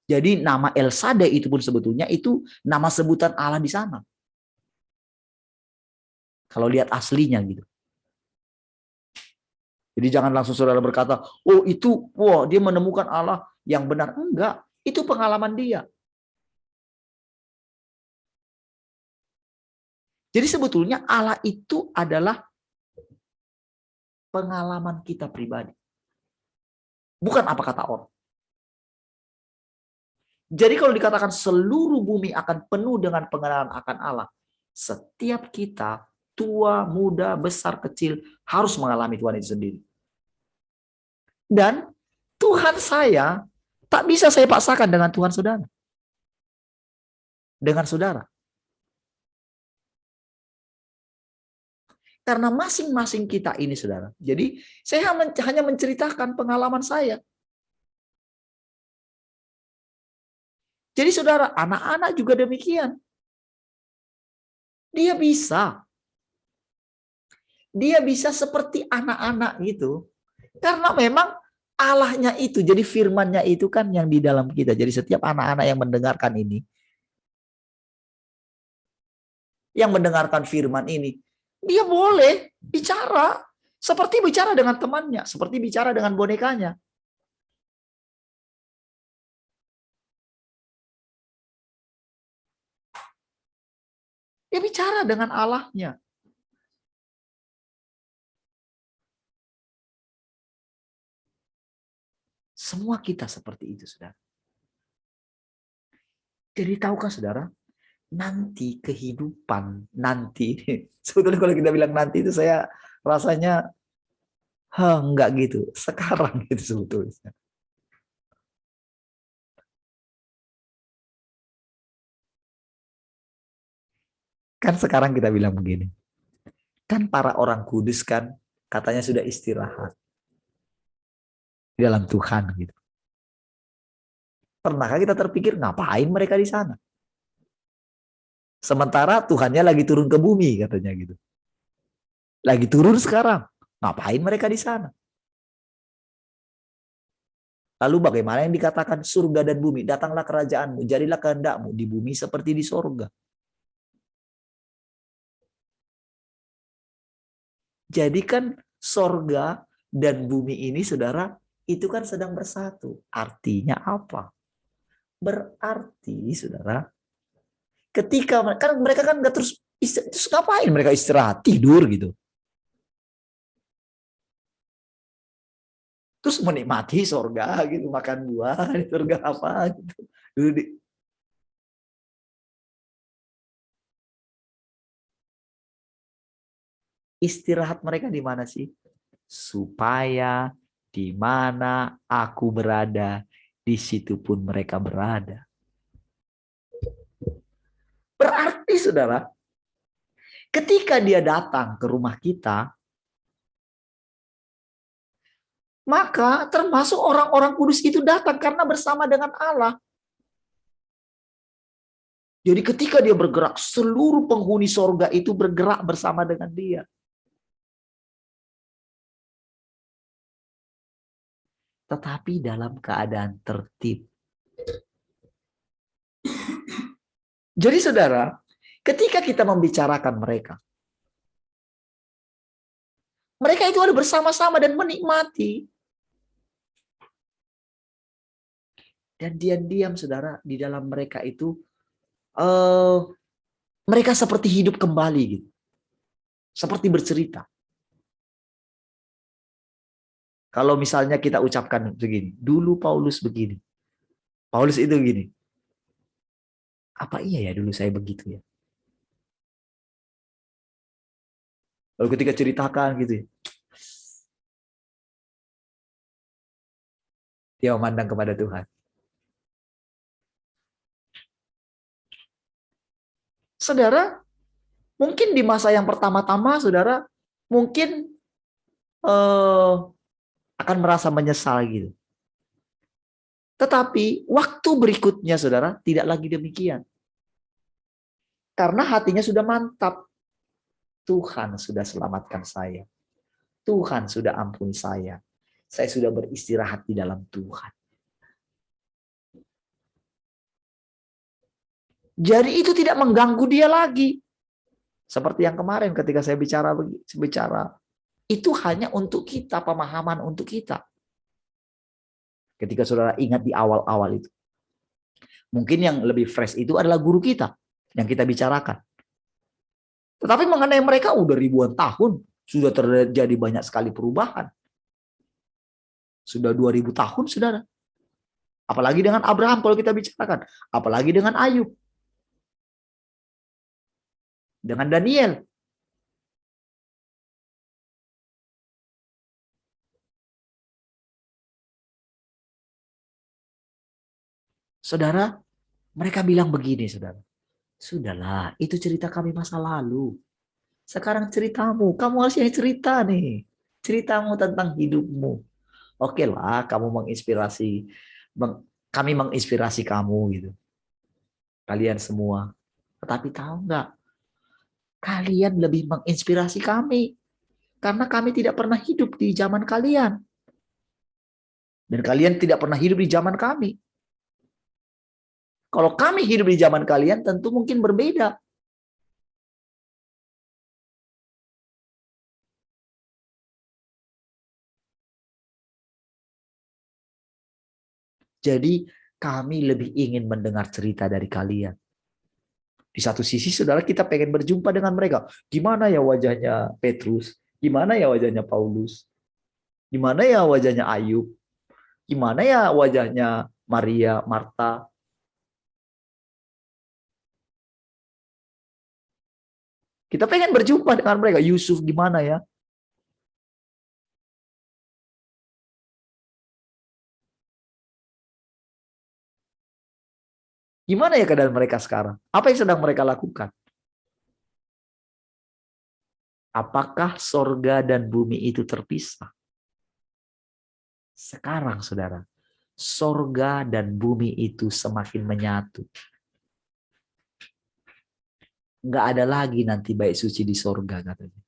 Jadi nama El Shaddai itu pun sebetulnya itu nama sebutan Allah di sana. Kalau lihat aslinya gitu. Jadi jangan langsung saudara berkata, oh itu, wah dia menemukan Allah yang benar. Enggak, itu pengalaman dia. Jadi sebetulnya Allah itu adalah pengalaman kita pribadi. Bukan apa kata orang. Jadi kalau dikatakan seluruh bumi akan penuh dengan pengenalan akan Allah, setiap kita, tua, muda, besar, kecil, harus mengalami Tuhan itu sendiri. Dan Tuhan saya tak bisa saya paksakan dengan Tuhan saudara. Dengan saudara. Karena masing-masing kita ini, saudara. Jadi saya hanya menceritakan pengalaman saya. Jadi saudara, anak-anak juga demikian. Dia bisa seperti anak-anak gitu. Karena memang Allahnya itu, jadi firman-Nya itu kan yang di dalam kita. Jadi setiap anak-anak yang mendengarkan ini, yang mendengarkan firman ini, dia boleh bicara. Seperti bicara dengan temannya, seperti bicara dengan bonekanya. Dia bicara dengan Allahnya. Semua kita seperti itu, saudara. Jadi tahukah saudara, nanti kehidupan, nanti, sebetulnya kalau kita bilang nanti itu saya rasanya, enggak gitu. Sekarang gitu sebetulnya. Kan sekarang kita bilang begini, kan para orang kudus kan katanya sudah istirahat di dalam Tuhan gitu. Pernahkah kita terpikir ngapain mereka di sana? Sementara Tuhannya lagi turun ke bumi katanya gitu. Lagi turun sekarang, ngapain mereka di sana? Lalu bagaimana yang dikatakan surga dan bumi, datanglah kerajaanmu, jadilah kehendakmu di bumi seperti di surga. Jadi kan sorga dan bumi ini, saudara, itu kan sedang bersatu. Artinya apa? Berarti, saudara, ketika kan mereka kan nggak terus ngapain mereka istirahat, tidur gitu. Terus menikmati sorga gitu, makan buah di surga apa gitu. Dulu istirahat mereka di mana sih? Supaya di mana aku berada, di situ pun mereka berada. Berarti saudara, ketika dia datang ke rumah kita, maka termasuk orang-orang kudus itu datang karena bersama dengan Allah. Jadi ketika dia bergerak, seluruh penghuni sorga itu bergerak bersama dengan dia. Tetapi dalam keadaan tertib. Jadi saudara, ketika kita membicarakan mereka itu ada bersama-sama dan menikmati. Dan diam-diam saudara, di dalam mereka itu, mereka seperti hidup kembali gitu. Seperti bercerita. Kalau misalnya kita ucapkan begini, dulu Paulus begini. Paulus itu begini. Apa iya ya dulu saya begitu ya? Lalu ketika ceritakan gitu ya, dia memandang kepada Tuhan. Saudara, mungkin di masa yang pertama-tama, saudara, mungkin akan merasa menyesal gitu. Tetapi waktu berikutnya, saudara, tidak lagi demikian. Karena hatinya sudah mantap. Tuhan sudah selamatkan saya. Tuhan sudah ampuni saya. Saya sudah beristirahat di dalam Tuhan. Jadi itu tidak mengganggu dia lagi. Seperti yang kemarin ketika saya bicara, itu hanya untuk kita, pemahaman untuk kita. Ketika saudara ingat di awal-awal itu. Mungkin yang lebih fresh itu adalah guru kita yang kita bicarakan. Tetapi mengenai mereka udah ribuan tahun, sudah terjadi banyak sekali perubahan. Sudah 2000 tahun, saudara. Apalagi dengan Abraham kalau kita bicarakan. Apalagi dengan Ayub. Dengan Daniel. Saudara, mereka bilang begini, saudara. Sudahlah, itu cerita kami masa lalu. Sekarang ceritamu, kamu harus yang cerita nih. Ceritamu tentang hidupmu. Oke lah, kamu menginspirasi, kami menginspirasi kamu gitu. Kalian semua. Tetapi tahu nggak? Kalian lebih menginspirasi kami. Karena kami tidak pernah hidup di zaman kalian. Dan kalian tidak pernah hidup di zaman kami. Kalau kami hidup di zaman kalian tentu mungkin berbeda. Jadi kami lebih ingin mendengar cerita dari kalian. Di satu sisi saudara kita pengen berjumpa dengan mereka. Gimana ya wajahnya Petrus? Gimana ya wajahnya Paulus? Gimana ya wajahnya Ayub? Gimana ya wajahnya Maria, Marta? Kita pengen berjumpa dengan mereka. Yusuf gimana ya? Gimana ya keadaan mereka sekarang? Apa yang sedang mereka lakukan? Apakah sorga dan bumi itu terpisah? Sekarang saudara, sorga dan bumi itu semakin menyatu. Nggak ada lagi nanti bait suci di sorga katanya.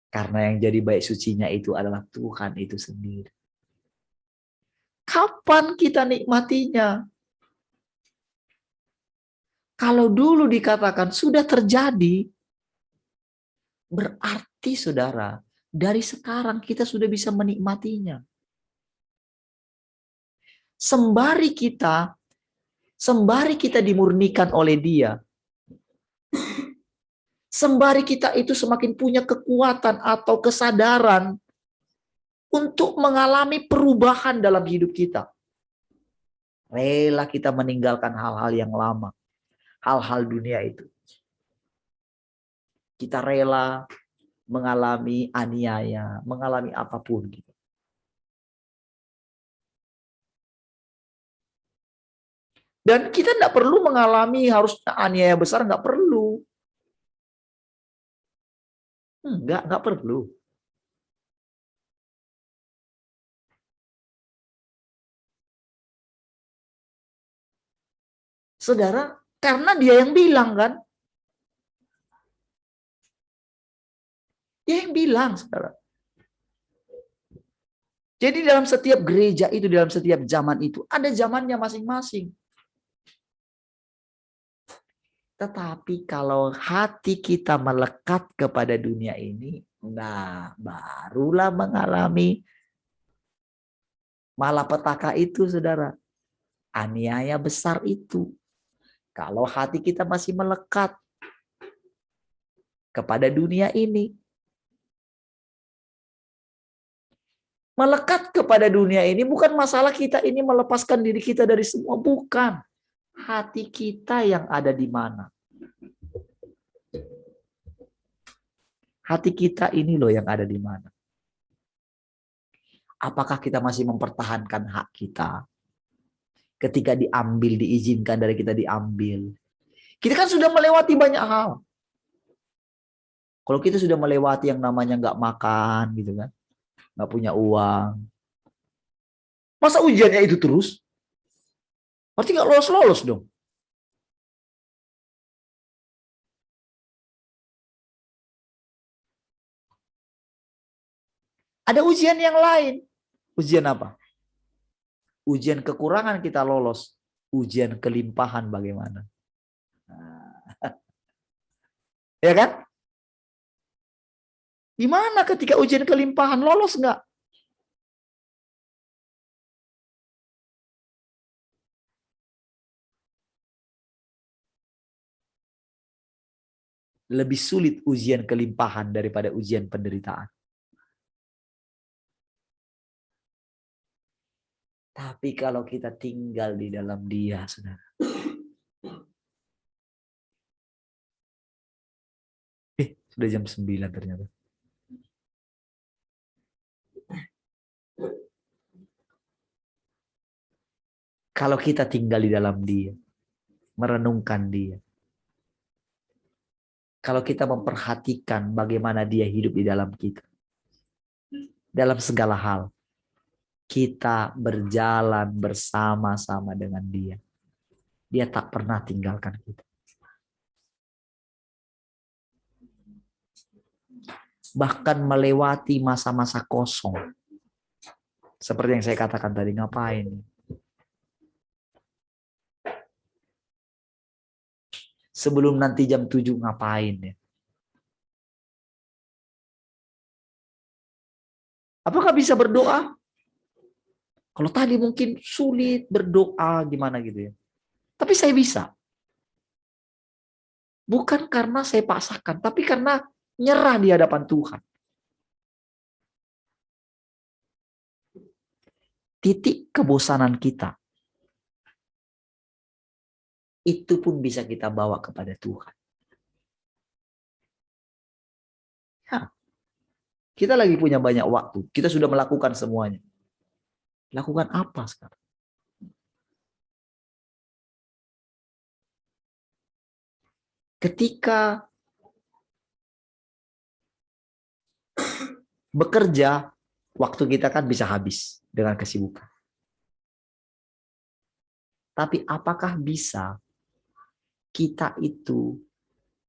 Karena yang jadi bait sucinya itu adalah Tuhan itu sendiri. Kapan kita nikmatinya? Kalau dulu dikatakan sudah terjadi, berarti saudara, dari sekarang kita sudah bisa menikmatinya. Sembari kita dimurnikan oleh Dia, sembari kita itu semakin punya kekuatan atau kesadaran untuk mengalami perubahan dalam hidup kita. Rela kita meninggalkan hal-hal yang lama, hal-hal dunia itu. Kita rela mengalami aniaya, mengalami apapun gitu. Dan kita tidak perlu mengalami harus aniaya besar, nggak perlu. Nggak perlu. Saudara, karena Dia yang bilang kan. Dia yang bilang, saudara. Jadi dalam setiap gereja itu, dalam setiap zaman itu, ada zamannya masing-masing. Tetapi kalau hati kita melekat kepada dunia ini, nah barulah mengalami malapetaka itu, saudara. Aniaya besar itu. Kalau hati kita masih melekat kepada dunia ini. Melekat kepada dunia ini bukan masalah kita ini melepaskan diri kita dari semua. Bukan. Hati kita yang ada di mana. Hati kita ini loh yang ada di mana. Apakah kita masih mempertahankan hak kita? Ketika diambil, diizinkan dari kita diambil. Kita kan sudah melewati banyak hal. Kalau kita sudah melewati yang namanya nggak makan gitu kan. Nggak punya uang. Masa ujiannya itu terus? Berarti nggak lolos-lolos dong. Ada ujian yang lain. Ujian apa? Ujian kekurangan kita lolos. Ujian kelimpahan bagaimana? Ya kan? Gimana ketika ujian kelimpahan lolos nggak? Lebih sulit ujian kelimpahan daripada ujian penderitaan. Tapi kalau kita tinggal di dalam Dia, saudara. Sudah jam 9 ternyata. Kalau kita tinggal di dalam Dia, merenungkan Dia. Kalau kita memperhatikan bagaimana Dia hidup di dalam kita. Dalam segala hal. Kita berjalan bersama-sama dengan Dia. Dia tak pernah tinggalkan kita. Bahkan melewati masa-masa kosong. Seperti yang saya katakan tadi, ngapain? Sebelum nanti jam 7 ngapain ya? Apakah bisa berdoa? Kalau tadi mungkin sulit berdoa gimana gitu ya. Tapi saya bisa. Bukan karena saya paksakan, tapi karena nyerah di hadapan Tuhan. Titik kebosanan kita itu pun bisa kita bawa kepada Tuhan. Ya. Kita lagi punya banyak waktu. Kita sudah melakukan semuanya. Lakukan apa sekarang? Ketika bekerja, waktu kita kan bisa habis dengan kesibukan. Tapi apakah bisa kita itu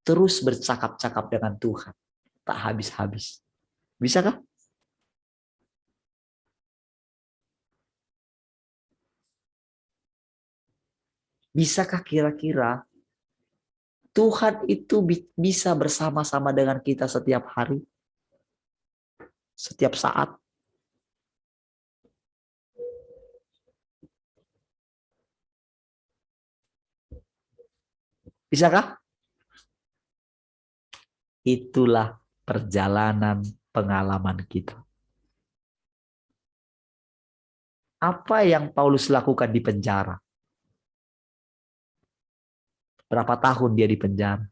terus bercakap-cakap dengan Tuhan, tak habis-habis? Bisakah? Bisakah kira-kira Tuhan itu bisa bersama-sama dengan kita setiap hari? Setiap saat? Bisakah? Itulah perjalanan pengalaman kita. Apa yang Paulus lakukan di penjara? Berapa tahun dia di penjara?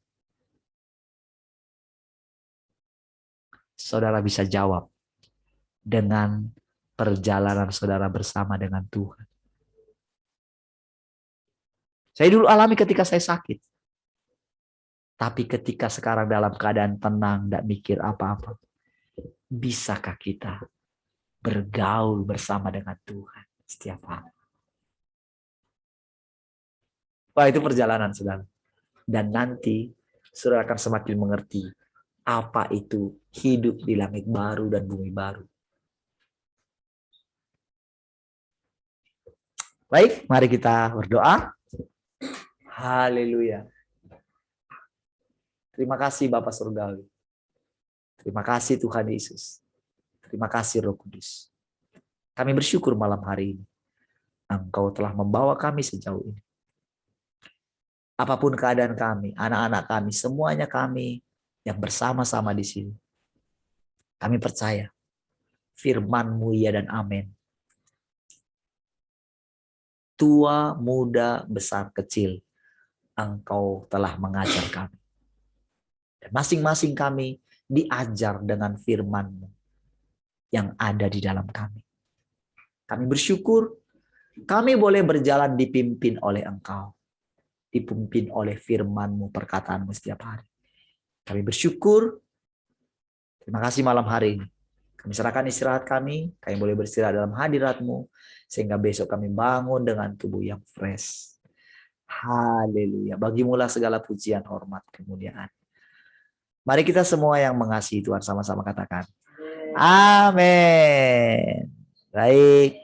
Saudara bisa jawab dengan perjalanan saudara bersama dengan Tuhan. Saya dulu alami ketika saya sakit. Tapi ketika sekarang dalam keadaan tenang, tidak mikir apa-apa. Bisakah kita bergaul bersama dengan Tuhan setiap hari? Wah, itu perjalanan, saudara. Dan nanti saudara akan semakin mengerti apa itu hidup di langit baru dan bumi baru. Baik, mari kita berdoa. Haleluya. Terima kasih Bapa Surgawi. Terima kasih Tuhan Yesus. Terima kasih Roh Kudus. Kami bersyukur malam hari ini. Engkau telah membawa kami sejauh ini. Apapun keadaan kami, anak-anak kami, semuanya kami yang bersama-sama di sini. Kami percaya firman-Mu ya dan amin. Tua, muda, besar, kecil, Engkau telah mengajar kami. Dan masing-masing kami diajar dengan firman-Mu yang ada di dalam kami. Kami bersyukur kami boleh berjalan dipimpin oleh Engkau. Dipimpin oleh firman-Mu, perkataan-Mu setiap hari. Kami bersyukur. Terima kasih malam hari ini. Kami serahkan istirahat kami boleh beristirahat dalam hadirat-Mu, sehingga besok kami bangun dengan tubuh yang fresh. Haleluya. Bagimulah segala pujian, hormat, kemuliaan. Mari kita semua yang mengasihi Tuhan sama-sama katakan. Amin. Baik.